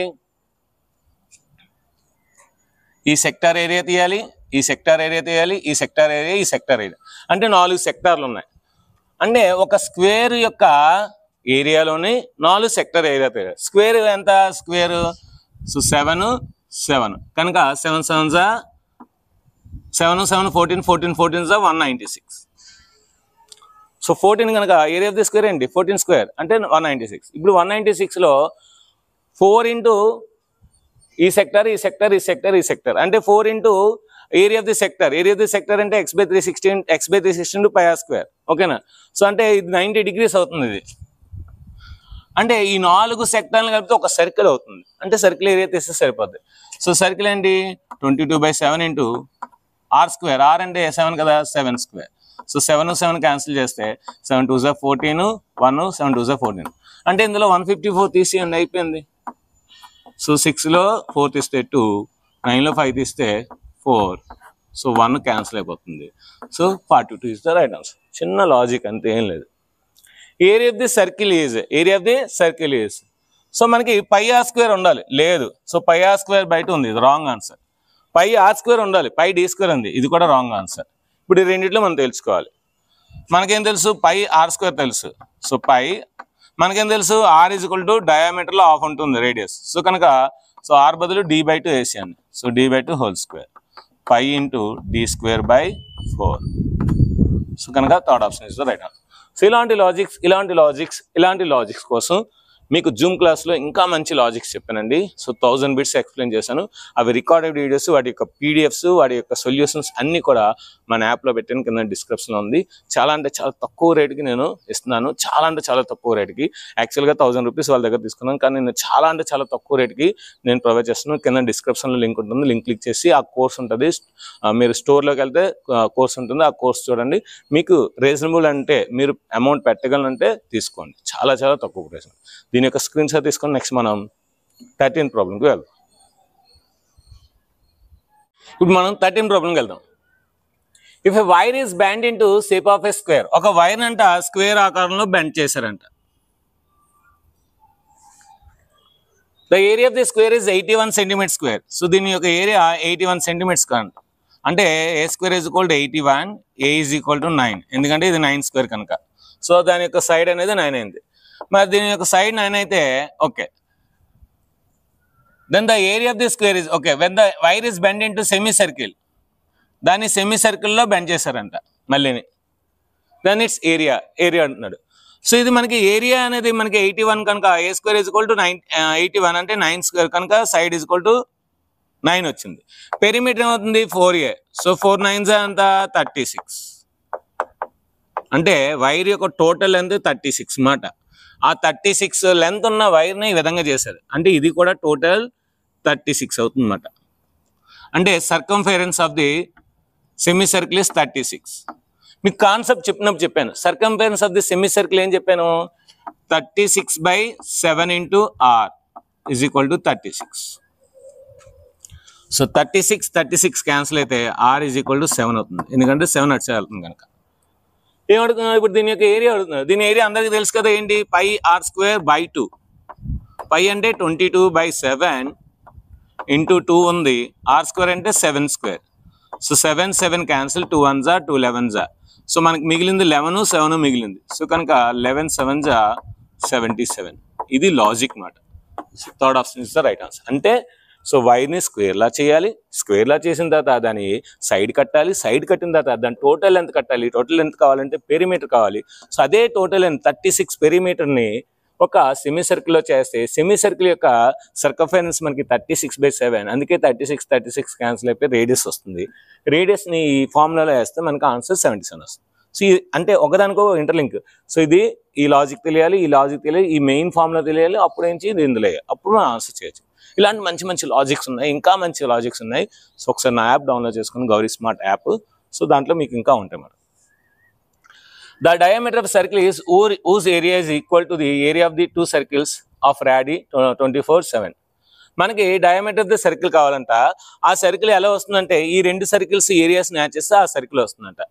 A: ఈ సెక్టార్ ఏరియా తీయాలి, ఈ సెక్టార్ ఏరియా తీయాలి, ఈ సెక్టార్ ఏరియా, ఈ సెక్టార్ ఏరియా, అంటే 4 సెక్టార్లు ఉన్నాయి. అంటే ఒక స్క్వేర్ యొక్క ఏరియాలోని 4 సెక్టార్ ఏరియా తీయాలి. స్క్వేర్ ఎంత, స్క్వేర్ సో 7 కనుక 7 7 14 14 14 196. సో 14 కనుక ఏరియా ఆఫ్ ది స్క్వేర్ ఏంటి, 14² అంటే 196. ఇప్పుడు 196లో 4 ఇంటూ ఈ సెక్టర్, ఈ సెక్టర్, ఈ సెక్టర్, ఈ సెక్టర్ అంటే 4 into area of the sector. Area of the sector అంటే x/360 into πr². ఓకేనా, సో అంటే ఇది 90 degrees అవుతుంది. ఇది అంటే ఈ 4 సెక్టార్లు కలిపితే ఒక సర్కిల్ అవుతుంది, అంటే సర్కిల్ ఏరియా తీస్తే సరిపోద్ది. సో సర్కిల్ ఏంటి, 22/7 into r², r అంటే 7 కదా, 7². సో 7 క్యాన్సిల్ చేస్తే 7 2 14, 1 7 2 14 అంటే ఇందులో 154 తీసేయండి, అయిపోయింది. సో 6లో 4 తీస్తే 2, 9లో 5 తీస్తే 4, సో 1 క్యాన్సిల్ అయిపోతుంది. So 42 is the right answer. చిన్న లాజిక్ అంతే, ఏం లేదు. Area of the circle is, area of the circle is, so మనకి πr² ఉండాలి, లేదు. సో πr²/2 ఉంది, ఇది రాంగ్ ఆన్సర్. πr² ఉండాలి, πd² ఉంది, ఇది కూడా రాంగ్ ఆన్సర్. ఇప్పుడు ఈ రెండిట్లో మనం తెలుసుకోవాలి. మనకేం తెలుసు, πr² తెలుసు. సో మనకేం తెలుసు, r is equal to డయామీటర్లో హాఫ్ ఉంటుంది రేడియస్. సో కనుక సో r బదులు d/2 వేసేయండి. So d/2 whole square, π into d²/4. So కనుక third option is the right answer. So ఇలాంటి లాజిక్స్ కోసం మీకు జూమ్ క్లాస్లో ఇంకా మంచి లాజిక్స్ చెప్పానండి. సో 1000 బిట్స్ ఎక్స్ప్లెయిన్ చేశాను. అవి రికార్డెడ్ వీడియోస్, వాటి యొక్క PDFs, వాటి యొక్క సొల్యూషన్స్ అన్నీ కూడా మన యాప్లో పెట్టాను, కింద డిస్క్రిప్షన్లో ఉంది. చాలా అంటే చాలా తక్కువ రేటుకి నేను ఇస్తున్నాను, చాలా అంటే చాలా తక్కువ రేటుకి. యాక్చువల్గా 1000 రూపీస్ వాళ్ళ దగ్గర తీసుకున్నాను, కానీ నేను చాలా అంటే చాలా తక్కువ రేటుకి నేను ప్రొవైడ్ చేస్తున్నాను. కింద డిస్క్రిప్షన్లో లింక్ ఉంటుంది, లింక్ క్లిక్ చేసి ఆ కోర్స్ ఉంటుంది. మీరు స్టోర్లోకి వెళ్తే కోర్స్ ఉంటుంది, ఆ కోర్స్ చూడండి. మీకు రీజనబుల్ అంటే మీరు అమౌంట్ పెట్టగలంటే తీసుకోండి, చాలా చాలా తక్కువ ప్రైస్. దీని యొక్క స్క్రీన్ షాట్ తీసుకొని నెక్స్ట్ మనం 13 ప్రాబ్లంకి వెళ్దాం. ఇప్పుడు మనం 13 ప్రాబ్లంకి వెళ్దాం. If a wire is bend into shape of a square, ఒక వైర్ అంట స్క్వేర్ ఆకారంలో బెండ్ చేశారంట. The area of the square is 81 centimetre square. So దీని యొక్క ఏరియా 81 సెంటీమీటర్ స్క్వేర్ అంట. అంటే a square is equal to 81, a is equal to 9, ఎందుకంటే ఇది 9 స్క్వేర్ కనుక. సో దాని యొక్క సైడ్ అనేది 9 అయింది. మరి దీని యొక్క సైడ్ 9 అయితే okay. Then the area of the square is okay when the wire is bend into semi circle, దాన్ని సెమీ సర్కిల్లో బెండ్ చేశారంట మళ్ళీని. దెన్ ఇట్స్ ఏరియా అంటున్నాడు. సో ఇది మనకి ఏరియా అనేది మనకి 81 కనుక a square is equal to 81 అంటే 9 స్క్వేర్ కనుక సైడ్ ఈజ్ ఈక్వల్ టు 9 వచ్చింది. పెరిమీటర్ ఏమవుతుంది 4a. సో 4 9s అంత 36. అంటే వైర్ యొక్క టోటల్ లెంత్ 36 మాట. ఆ 36 లెంత్ ఉన్న వైర్ని ఈ విధంగా చేశారు. అంటే ఇది కూడా టోటల్ 36 అవుతుంది అన్నమాట. అంటే circumference of the semi circle is 36. మీకు కాన్సెప్ట్ చెప్పాను. Circumference of the semi circle ఏం చెప్పాను, 36/7 into r is equal to 36. So 36 cancel అయితే r ఈజ్ ఈక్వల్ టు 7 అవుతుంది, ఎందుకంటే 7 అటు వెళ్తుంది కనుక. ఏమడుగుతున్నారు ఇప్పుడు దీని యొక్క ఏరియా అడుగుతున్నారు. దీని ఏరియా అందరికీ తెలుసు కదా, ఏంటి πr²/2. π అంటే 22/7 ఇంటూ 2 ఉంది, r² అంటే 7 square. So 7 cancel, 2 1s 2 11s. So మనకి మిగిలింది 11 7 మిగిలింది. సో కనుక 11 7s 77. ఇది లాజిక్ మాట. So third option is the right answer. అంటే సో వైర్ని స్క్వేర్లా చేయాలి, స్క్వేర్లా చేసిన తర్వాత దాన్ని సైడ్ కట్టాలి, సైడ్ కట్టిన తర్వాత దాని టోటల్ లెంత్ కట్టాలి, టోటల్ లెంత్ కావాలంటే పెరిమీటర్ కావాలి. సో అదే టోటల్ లెంత్ 36 పెరిమీటర్ని ఒక సెమీ సర్కిల్లో చేస్తే సెమీ సర్కిల్ యొక్క సర్కంఫరెన్స్ మనకి 36/7, అందుకే 36 క్యాన్సిల్ అయిపోయి రేడియస్ వస్తుంది. రేడియస్ని ఈ ఫార్ములాలో వేస్తే మనకి ఆన్సర్ 77 వస్తుంది. సో అంటే ఒకదానికో ఇంటర్లింక్. సో ఇది ఈ లాజిక్ తెలియాలి, ఈ లాజిక్ తెలియాలి, ఈ మెయిన్ ఫార్ములా తెలియాలి, అప్పుడు ఏంచి ఇది ఇందులో అప్పుడు మనం ఆన్సర్ చేయొచ్చు. ఇలాంటి మంచి లాజిక్స్ ఉన్నాయి, ఇంకా మంచి లాజిక్స్ ఉన్నాయి. సో ఒకసారి నా యాప్ డౌన్లోడ్ చేసుకుని, గౌరీ స్మార్ట్ యాప్. సో దాంట్లో మీకు ఇంకా ఉంటాయి madam. The diameter of a circle is whose area is equal to the area of the two circles of radii 24/7. మనకి డయామీటర్ ఆఫ్ ద సర్కిల్ కావాలంట. ఆ సర్కిల్ ఎలా వస్తుందంటే ఈ రెండు సర్కిల్స్ ఏరియాస్ మ్యాచ్ చేస్తే ఆ సర్కిల్ వస్తుందంట.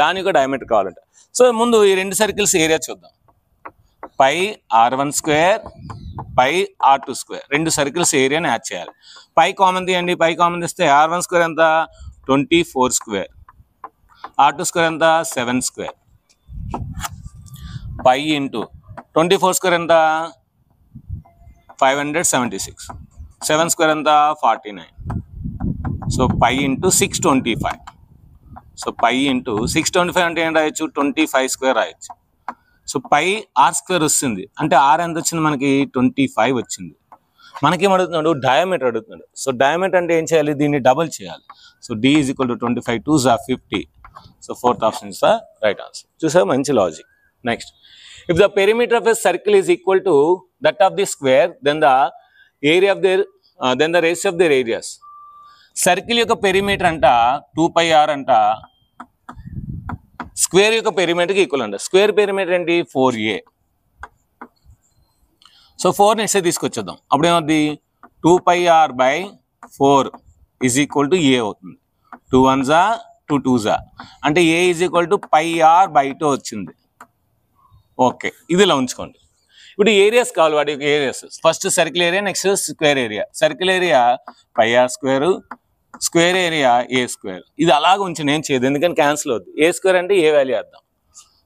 A: దాని యొక్క డయామీటర్ కావాలంట. సో ముందు ఈ రెండు సర్కిల్స్ ఏరియా చూద్దాం. πr1² πr2², రెండు సర్కిల్స్ ఏరియాని యాడ్ చేయాలి. పై కామన్ తీయండి, పై కామన్ తీస్తే r1² ఎంత 24², r2² ఎంత 7². పై ఇంటూ 24² ఎంత 576, 7² ఎంత 49. So pi into 625. So pi into 625 అంటే ఏం రాయొచ్చు, 25² రాయొచ్చు. సో పై r² వస్తుంది, అంటే r ఎంత వచ్చింది మనకి 25 వచ్చింది. మనకేం అడుగుతున్నాడు, డయామీటర్ అడుగుతున్నాడు. సో డయామీటర్ అంటే ఏం చేయాలి, దీన్ని డబుల్ చేయాలి. So d = 25 2s 50. So fourth option is the right answer. చూసారు, మంచి logic. Next, if the perimeter of a circle is equal to that of the square then the area of their the ratio of their areas. Circle యొక్క పెరిమీటర్ అంట 2πr అంట square యొక్క పెరిమీటర్కి equal అంట. Square perimeter ఏంటి 4a. So 4 next తీసుకొచ్చేద్దాం. అప్పుడు ఏమవుతుంది, 2πr/4 is equal to a అవుతుంది. 2 1s 2 2s, అంటే a is equal to πr/2 వచ్చింది. ఓకే, ఇది ఇలా ఉంచుకోండి. ఇప్పుడు ఏరియాస్ కావాలి, వాటి యొక్క areas. First circle area, next square area. Circle area πr², square area a². ఇది అలాగ ఉంచి నేను చేయదు, ఎందుకని క్యాన్సిల్ అవుద్ది. a² అంటే ఏ వాల్యూ వేద్దాం.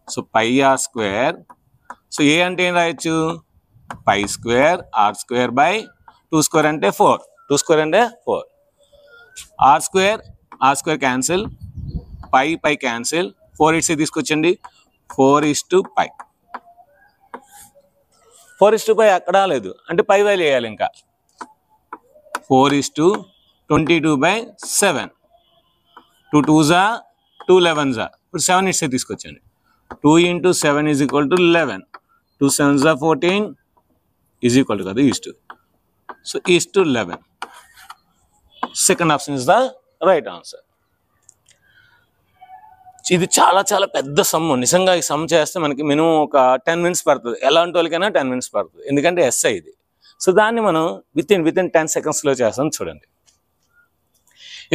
A: So πr². సో ఏ అంటే ఏం రాయొచ్చు, π² r²/2² అంటే 4, 2² అంటే 4. r² cancel, π cancel, 4 it's తీసుకొచ్చండి. 4:π. 4:π అక్కడ లేదు, అంటే పై వాల్యూ వేయాలి. ఇంకా 4:22/7. 2 2s 2 11s. ఇప్పుడు 7 ఇట్స్ తీసుకొచ్చండి. 2 × 7 = 11. 2 7s 14 ఈజ్ ఈక్వల్ టు కదా ఈస్టు. సో ఈస్టు 11. Second option is the right answer. ఇది చాలా చాలా పెద్ద సమ్ము. నిజంగా ఈ సమ్ చేస్తే మనకి మినిమం ఒక 10 minutes పడుతుంది. ఎలాంటి వాళ్ళకైనా 10 minutes పడుతుంది, ఎందుకంటే ఎస్ఐ ఇది. సో దాన్ని మనం విత్ ఇన్ 10 secondsలో చేస్తాం. చూడండి.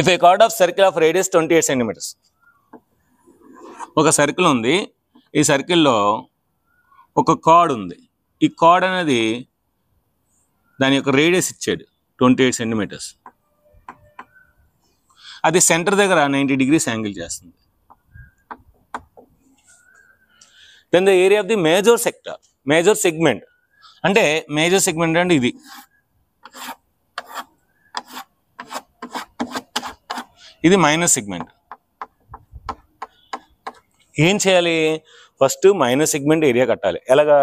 A: If A card of circle of radius 28 centimeters, ఒక సర్కిల్ ఉంది, ఈ సర్కిల్లో ఒక కార్డ్ ఉంది. ఈ కార్డ్ అనేది దాని యొక్క రేడియస్ ఇచ్చాడు 28 centimeters. అది సెంటర్ దగ్గర 90 degrees యాంగిల్ చేస్తుంది. Then the area of the major sector, major segment అంటే మేజర్ సెగ్మెంట్ అంటే ఇది మైనర్ సెగ్మెంట్. ఏం చేయాలి? ఫస్ట్ మైనర్ సెగ్మెంట్ ఏరియా కట్టాలి. ఎలాగా?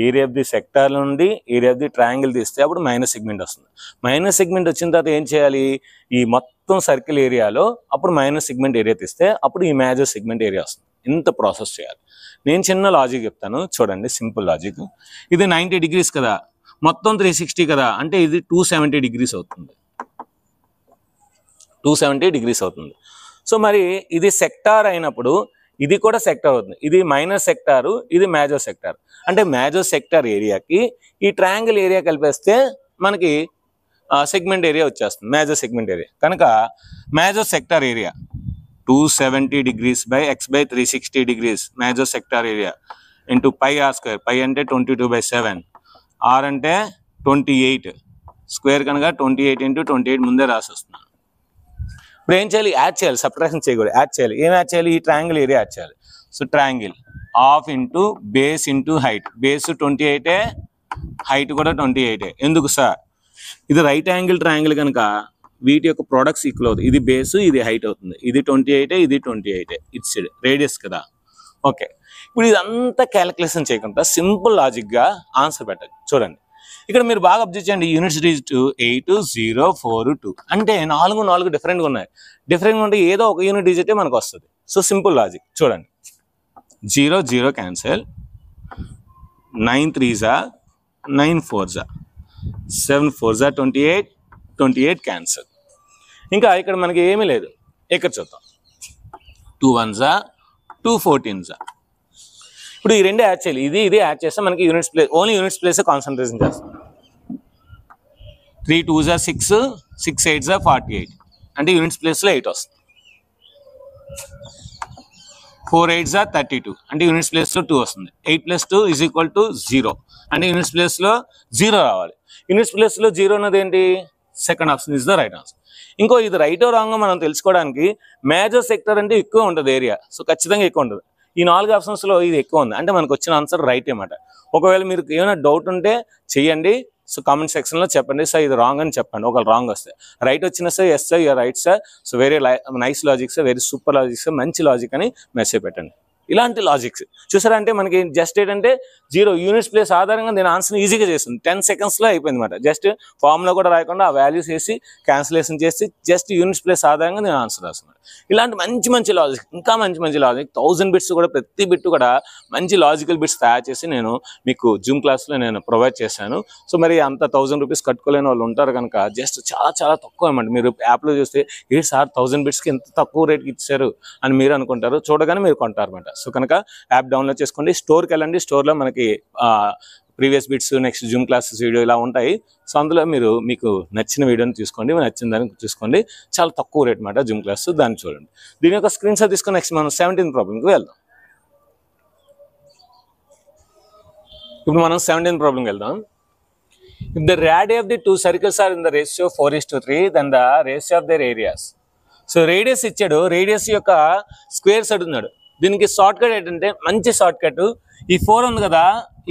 A: ఏరియా ఆఫ్ ది సెక్టార్ నుండి ఏరియా ఆఫ్ ది ట్రయాంగిల్ తీస్తే అప్పుడు మైనర్ సెగ్మెంట్ వస్తుంది. మైనర్ సెగ్మెంట్ వచ్చిన తర్వాత ఏం చేయాలి? ఈ మొత్తం సర్కిల్ ఏరియాలో అప్పుడు మైనర్ సెగ్మెంట్ ఏరియా తీస్తే అప్పుడు ఈ మేజర్ సెగ్మెంట్ ఏరియా వస్తుంది. ఇంత ప్రాసెస్ చేయాలి. నేను చిన్న లాజిక్ చెప్తాను, చూడండి. Simple logic. ఇది 90 degrees కదా, మొత్తం 360 కదా, అంటే ఇది 270 degrees అవుతుంది. 270 degrees అవుతుంది. సో మరి ఇది సెక్టార్ అయినప్పుడు ఇది కూడా సెక్టార్ అవుతుంది. ఇది మైనర్ సెక్టారు, ఇది మేజర్ సెక్టార్. అంటే మేజర్ సెక్టార్ ఏరియాకి ఈ ట్రయాంగిల్ ఏరియా కలిపేస్తే మనకి సెగ్మెంట్ ఏరియా వచ్చేస్తుంది, మేజర్ సెగ్మెంట్ ఏరియా. కనుక major sector area 270 degrees by x by 360 degrees major sector area into pi r square. Pi అంటే 22/7, r అంటే 28 స్క్వేర్ కనుక 28 into 28 ముందే రాసి వస్తున్నాను. ఇప్పుడు ఏం చేయాలి? యాడ్ చేయాలి, సబ్ట్రాక్షన్ చేయకూడదు, యాడ్ చేయాలి. ఏం యాడ్ చేయాలి? ఈ ట్రయాంగిల్ ఏరియా యాడ్ చేయాలి. So triangle half into base into height. Base 28, height కూడా 28. ఎందుకు సార్? ఇది రైట్ యాంగిల్ ట్రయాంగిల్ కనుక వీటి యొక్క ప్రొడక్ట్స్ ఈక్వల్ అవుతుంది. ఇది బేసు, ఇది హైట్ అవుతుంది. ఇది 28, ఇది 28. ఇట్స్ రేడియస్ కదా. ఓకే, ఇప్పుడు ఇదంతా క్యాలిక్యులేషన్ చేయకుండా సింపుల్ లాజిక్గా ఆన్సర్ పెట్టాలి. చూడండి, ఇక్కడ మీరు బాగా అబ్జర్వ్ చేయండి. యూనిట్స్ డిజిట్ 8, 0, 4, 2 అంటే 4 డిఫరెంట్గా ఉన్నాయి. డిఫరెంట్గా ఉంటే ఏదో ఒక యూనిట్ డిజిటే మనకు వస్తుంది. సో సింపుల్ లాజిక్ చూడండి. 0, 0 cancel, 9 3s 9 4s 7 4s 28, 28 cancel. ఇంకా ఇక్కడ మనకి ఏమీ లేదు. ఇక్కడ చూద్దాం. 2 1s 2 14s. ఇప్పుడు ఈ రెండు యాడ్ చేయాలి. ఇది యాడ్ చేస్తే మనకి units place, only units place concentration చేస్తాం. 3 2s 6, 6 8s 48 అంటే యూనిట్స్ ప్లేస్లో 8 వస్తుంది. 4 8s 32 అంటే యూనిట్స్ ప్లేస్లో 2 వస్తుంది. 8 + 2 = 0 అంటే యూనిట్స్ ప్లేస్లో 0 రావాలి. యూనిట్స్ ప్లేస్లో 0 అన్నది ఏంటి? Second option is the right answer. ఇంకో ఇది రైటో రాంగో మనం తెలుసుకోవడానికి మేజర్ సెక్టర్ అంటే ఎక్కువ ఉంటుంది ఏరియా. సో ఖచ్చితంగా ఎక్కువ ఉంటుంది. ఈ 4 ఆప్షన్స్లో ఇది ఎక్కువ ఉంది అంటే మనకు వచ్చిన ఆన్సర్ రైట్ అన్నమాట. ఒకవేళ మీరు ఏమైనా డౌట్ ఉంటే చెయ్యండి. సో కామెంట్ సెక్షన్లో చెప్పండి సార్ ఇది రాంగ్ అని చెప్పండి. ఒకవేళ రాంగ్ వస్తే, రైట్ వచ్చినా sir yes sir you are right sir, so very nice logic sir, very super logic sir, మంచి లాజిక్ అని మెసేజ్ పెట్టండి. ఇలాంటి లాజిక్స్ చూసారా అంటే మనకి జస్ట్ ఏంటంటే 0 యూనిట్స్ ప్లేస్ ఆధారంగా నేను ఆన్సర్ ఈజీగా చేస్తుంది. 10 secondsలో అయిపోయింది అనమాట. జస్ట్ ఫార్ములా కూడా రాయకుండా ఆ వాల్యూస్ వేసి క్యాన్సిలేషన్ చేసి జస్ట్ యూనిట్స్ ప్లేస్ ఆధారంగా నేను ఆన్సర్ రాస్తున్నాను. ఇలాంటి మంచి లాజిక్, ఇంకా మంచి లాజిక్ 1000 బిట్స్ కూడా, ప్రతి బిట్ కూడా మంచి లాజికల్ బిట్స్ తయారు చేసి నేను మీకు జూమ్ క్లాస్లో నేను ప్రొవైడ్ చేశాను. సో మరి అంత 1000 రూపీస్ కట్టుకోలేని వాళ్ళు ఉంటారు కనుక జస్ట్ చాలా తక్కువ అన్నమాట. మీరు యాప్లో చూస్తే ఏంటి సార్ 1000 బిట్స్కి ఎంత తక్కువ రేట్కి ఇచ్చారు అని మీరు అనుకుంటారు, చూడగానే మీరు కొంటారు అనమాట. సో కనుక యాప్ డౌన్లోడ్ చేసుకోండి, స్టోర్కి వెళ్ళండి. స్టోర్లో మనకి previous bits, next zoom classes video ఇలా ఉంటాయి. సో అందులో మీరు మీకు నచ్చిన వీడియోని తీసుకోండి, నచ్చిన దాన్ని చూసుకోండి. చాలా తక్కువ రేట్ అనమాట జూమ్ క్లాస్, దాన్ని చూడండి. దీని యొక్క స్క్రీన్ షాట్ తీసుకొని నెక్స్ట్ మనం 17th ప్రాబ్లంకి వెళ్దాం. ఇప్పుడు మనం 17th ప్రాబ్లంకి వెళ్దాం. If the radii of the two circles are in the ratio 4:3, then the ratio of their areas. So radius ఇచ్చాడు, రేడియస్ యొక్క స్క్వేర్స్ అడుగుతున్నాడు. దీనికి షార్ట్ కట్ ఏంటంటే మంచి షార్ట్ కట్, ఈ 4 ఉంది కదా,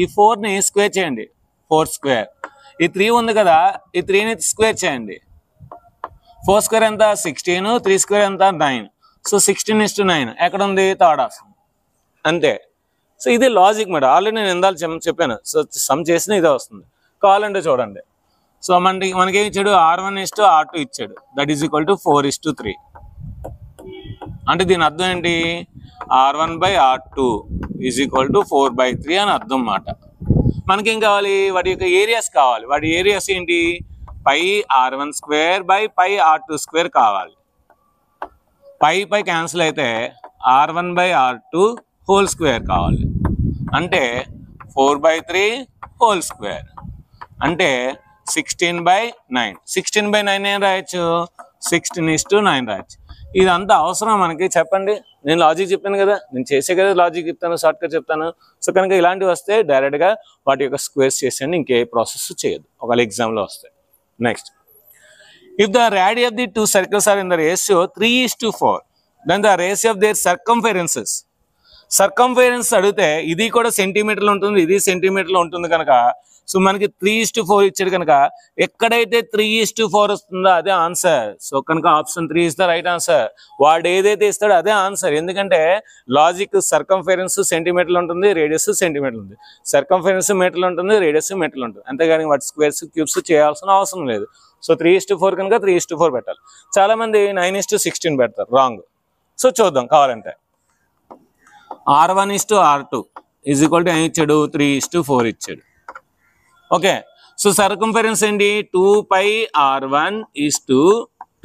A: ఈ 4ని స్క్వేర్ చేయండి, 4 స్క్వేర్. ఈ 3 ఉంది కదా, ఈ 3ని స్క్వేర్ చేయండి. 4 స్క్వేర్ ఎంత? 16, 3 స్క్వేర్ ఎంత? 9. సో 16:9 ఎక్కడ ఉంది? Third option. అంతే. సో ఇది లాజిక్ మేడం. ఆల్రెడీ నేను ఎందాలు చెప్పాను. సో సమ్ చేసిన ఇదే వస్తుంది. కావాలంటే చూడండి. సో మనకేం ఇచ్చాడు? R1:R2 ఇచ్చాడు. That is equal to 4:3. అంటే దీని అర్థం ఏంటి? R1/R2 ఈజ్ ఈక్వల్ టు 4/3 అని అర్థం అన్నమాట. మనకేం కావాలి? వాటి యొక్క ఏరియాస్ కావాలి. వాటి ఏరియాస్ ఏంటి? πr1² / πr2² కావాలి. పై క్యాన్సిల్ అయితే r1/r2 హోల్ స్క్వేర్ కావాలి, అంటే 4/3 హోల్ స్క్వేర్, అంటే 16/9. 16/9 ఏం రాయొచ్చు, 16:9 రాయొచ్చు. ఇదంతా అవసరం మనకి చెప్పండి? నేను లాజిక్ చెప్పాను కదా, నేను చేసే కదా లాజిక్ చెప్తాను, షార్ట్ కట్ చెప్తాను. సో కనుక ఇలాంటివి వస్తే డైరెక్ట్గా వాటి యొక్క స్క్వేర్స్ చేసేయండి, ఇంకే ప్రాసెస్ చేయదు ఒకవేళ ఎగ్జామ్లో వస్తాయి. Next, if the radii of the two circles are in the ratio 3:4, then the ratio of their circumferences. Circumference అడిగితే ఇది కూడా సెంటీమీటర్లు ఉంటుంది, ఇది సెంటీమీటర్లు ఉంటుంది కనుక సో మనకి 3:4 ఇచ్చాడు కనుక ఎక్కడైతే 3:4 వస్తుందో అదే ఆన్సర్. సో కనుక option 3 is the right answer. వాడు ఏదైతే ఇస్తాడో అదే ఆన్సర్. ఎందుకంటే లాజిక్ సర్కంఫరెన్స్ సెంటీమీటర్లు ఉంటుంది, రేడియస్ సెంటీమీటర్లు ఉంటుంది, సర్కంఫరెన్స్ మీటర్లు ఉంటుంది, రేడియస్ మీటర్లు ఉంటుంది. అంతేగాని వాటి స్క్వేర్స్ క్యూబ్స్ చేయాల్సిన అవసరం లేదు. సో 3:4 కనుక 3:4 పెట్టాలి. చాలా మంది 9:16 పెడతారు, రాంగ్. సో చూద్దాం కావాలంటే. r1:r2 ఈజ్ ఈక్వల్ టు ఏం ఇచ్చాడు, 3:4 ఇచ్చాడు. ఓకే, సో సర్కంఫరెన్స్ ఏంటి, 2πr1 is to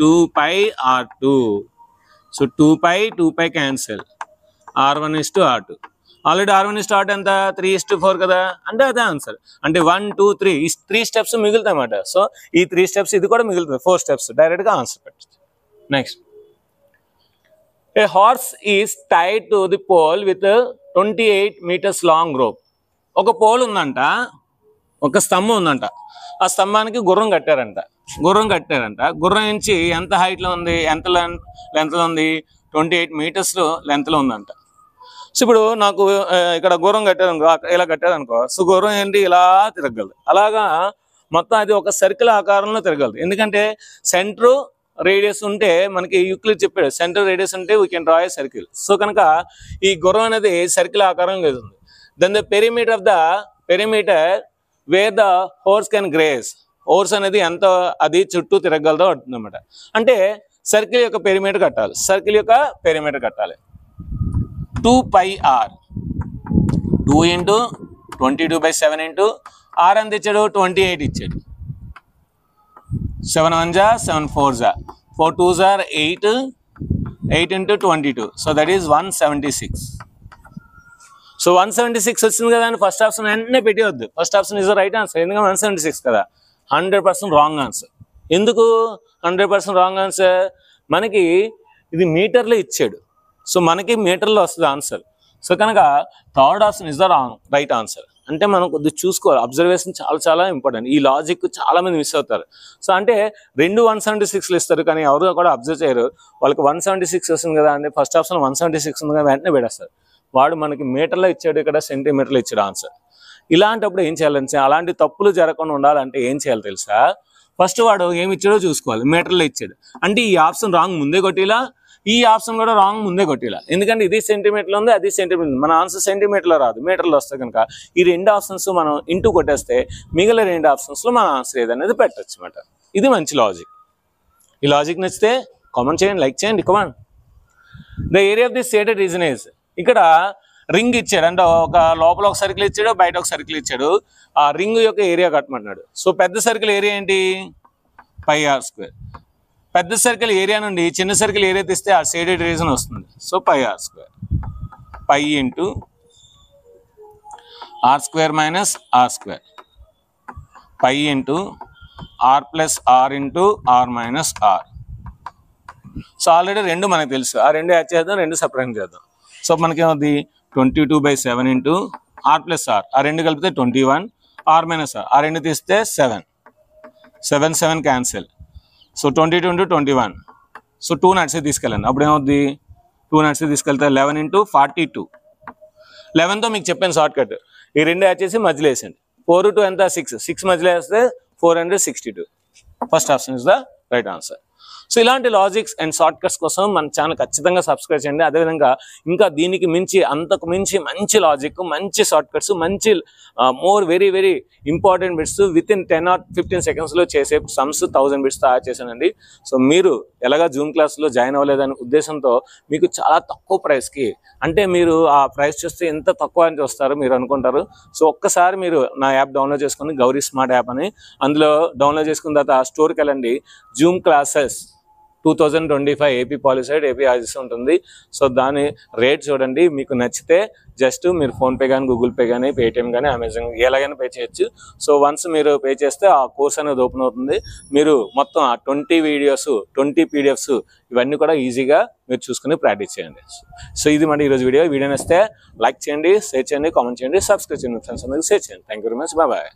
A: 2πr2. So 2π cancel, r1:r2. Already r1:r2 ఎంత, 3:4 కదా, అంటే అదే ఆన్సర్. అంటే 1 2 3 ఈ 3 స్టెప్స్ మిగులుతాయి అన్నమాట. సో ఈ 3 స్టెప్స్ ఇది కూడా మిగులుతుంది, 4 స్టెప్స్, డైరెక్ట్గా ఆన్సర్ పెట్టచ్చు. Next, a horse is tied to the pole with a 28 meters long rope. ఒక పోల్ ఉందంట, ఒక స్తంభం ఉందంట, ఆ స్తంభానికి గుర్రం కట్టారంట. గుర్రం నుంచి ఎంత హైట్లో ఉంది, ఎంత లెంత్లో ఉంది, 28 meters లెంత్లో ఉందంట. సో ఇప్పుడు నాకు ఇక్కడ గుర్రం కట్టారనుకో, ఇలా కట్టారనుకో, సో గుర్రం ఏంటి ఇలా తిరగలదు. అలాగా మొత్తం అది ఒక సర్కిల్ ఆకారంలో తిరగలదు. ఎందుకంటే సెంటర్ రేడియస్ ఉంటే మనకి యూక్లిడ్ చెప్పాడు, సెంటర్ రేడియస్ ఉంటే we can draw a circle. So కనుక ఈ గుర్రం అనేది సర్కిల్ ఆకారంలో వెళ్తుంది. Then the perimeter where the horse can graze. Horse అనేది ఎంత అది చుట్టూ తిరగలదో అవుతుంది అనమాట. అంటే సర్కిల్ యొక్క పెరిమీటర్ కట్టాలి, 2πr, 2 × 22/7 ఇంటూ r ఎంత ఇచ్చాడు, 28 ఇచ్చాడు. 7 1 जा 7 4 जा 4 2 are 8, 8 into 22, so that is 176. So 176 వచ్చింది కదా అని ఫస్ట్ ఆప్షన్ వెంటనే పెట్టవద్దు. First option is the right answer. ఎందుకంటే 176 కదా, 100% రాంగ్ ఆన్సర్. ఎందుకు 100% రాంగ్ ఆన్సర్, మనకి ఇది మీటర్లో ఇచ్చాడు, సో మనకి మీటర్లో వస్తుంది ఆన్సర్. సో కనుక third option is the right answer. అంటే మనం కొద్దిగా చూసుకోవాలి, అబ్జర్వేషన్ చాలా ఇంపార్టెంట్. ఈ లాజిక్ చాలా మంది మిస్ అవుతారు. సో అంటే 2 176 ఇస్తారు కానీ ఎవరు కూడా అబ్జర్వ్ చేయరు. వాళ్ళకి 176 వస్తుంది కదా అంటే ఫస్ట్ ఆప్షన్ 176 ఉంది కదా వెంటనే పెడేస్తారు. వాడు మనకి మీటర్లో ఇచ్చాడు, ఇక్కడ సెంటీమీటర్లో ఇచ్చాడు ఆన్సర్. ఇలాంటప్పుడు ఏం చేయాలంటే, అలాంటి తప్పులు జరగకుండా ఉండాలంటే ఏం చేయాలి తెలుసా, ఫస్ట్ వాడు ఏమి ఇచ్చాడో చూసుకోవాలి. మీటర్లో ఇచ్చాడు అంటే ఈ ఆప్షన్ రాంగ్ ముందే కొట్టిలా, ఈ ఆప్షన్ కూడా రాంగ్ ముందే కొట్టిలా. ఎందుకంటే ఇది సెంటీమీటర్లో ఉంది, అది సెంటీమీటర్, మన ఆన్సర్ సెంటీమీటర్లో రాదు, మీటర్లో వస్తాయి. కనుక ఈ 2 ఆప్షన్స్ మనం ఇంటూ కొట్టేస్తే మిగిలిన 2 ఆప్షన్స్లో మన ఆన్సర్ ఏదనేది పెట్టచ్చు అనమాట. ఇది మంచి లాజిక్. ఈ లాజిక్ నచ్చితే కామెంట్ చేయండి, లైక్ చేయండి, command. The area of the stated reason is, ఇక్కడ రింగ్ ఇచ్చాడు అంటే ఒక లోపల ఒక సర్కిల్ ఇచ్చాడు, బయట ఒక సర్కిల్ ఇచ్చాడు. ఆ రింగ్ యొక్క ఏరియా కట్టమంటున్నాడు. సో పెద్ద సర్కిల్ ఏరియా ఏంటి, πr². పెద్ద సర్కిల్ ఏరియా నుండి చిన్న సర్కిల్ ఏరియా తీస్తే ఆ షేడెడ్ రీజన్ వస్తుంది. So πr², π into r² minus r², π into r plus r into r minus r. So already 2 మనకు తెలుసు, ఆ 2 యాడ్ చేద్దాం, 2 సపరేట్ చేద్దాం. సో మనకేమవుతుంది 22/7 ఇంటూ r ప్లస్ r, ఆ 2 కలిపితే 21, r మైనస్ r, ఆ 2 తీస్తే 7, 7 క్యాన్సిల్. సో 22 ఇంటూ 21, సో 2 నడిచి తీసుకెళ్ళండి. అప్పుడు ఏమవుద్ది, 2 నడిచి తీసుకెళ్తే 11 ఇంటూ 42. 11తో మీకు చెప్పాను షార్ట్ కట్, ఈ 2 యాడ్ చేసి మధ్యలో వేసండి. 4 2 ఎంత 6 మధ్యలో వేస్తే 462. First option is the right answer. So ఇలాంటి లాజిక్స్ అండ్ షార్ట్ కట్స్ కోసం మన ఛానల్ ఖచ్చితంగా సబ్స్క్రైబ్ చేయండి. అదేవిధంగా ఇంకా దీనికి మించి అంతకు మించి మంచి లాజిక్, మంచి షార్ట్ కట్స్, మంచి more very very important bits with in 10 or 15 secondsలో చేసే సమ్స్ 1000 బిట్స్ తయారు చేశానండి. సో మీరు ఎలాగా జూమ్ క్లాస్లో జాయిన్ అవ్వలేదనే ఉద్దేశంతో మీకు చాలా తక్కువ ప్రైస్కి, అంటే మీరు ఆ ప్రైస్ చూస్తే ఎంత తక్కువ అని చూస్తారు మీరు అనుకుంటారు. సో ఒక్కసారి మీరు నా యాప్ డౌన్లోడ్ చేసుకుని, గౌరీ స్మార్ట్ యాప్ అని, అందులో డౌన్లోడ్ చేసుకున్న తర్వాత స్టోర్కి వెళ్ళండి, zoom classes 2025 AP POLYCET AP ఆర్జిస్ ఉంటుంది. సో దాని రేట్ చూడండి, మీకు నచ్చితే జస్ట్ మీరు ఫోన్పే కానీ గూగుల్ పే కానీ పేటిఎం కానీ అమెజాన్ ఎలాగైనా పే చేయొచ్చు. సో వన్స్ మీరు పే చేస్తే ఆ కోర్స్ అనేది ఓపెన్ అవుతుంది. మీరు మొత్తం ఆ 20 వీడియోస్ 20 పీడిఎఫ్స్ ఇవన్నీ కూడా ఈజీగా మీరు చూసుకుని ప్రాక్టీస్ చేయండి. సో ఇది మన ఈరోజు వీడియో నచ్చితే లైక్ చేయండి, షేర్ చేయండి, కామెంట్ చేయండి, సబ్స్క్రైబ్ చేయండి, ఫ్రెండ్స్ అందరికీ షేర్ చేయండి. Thank you very much, bye.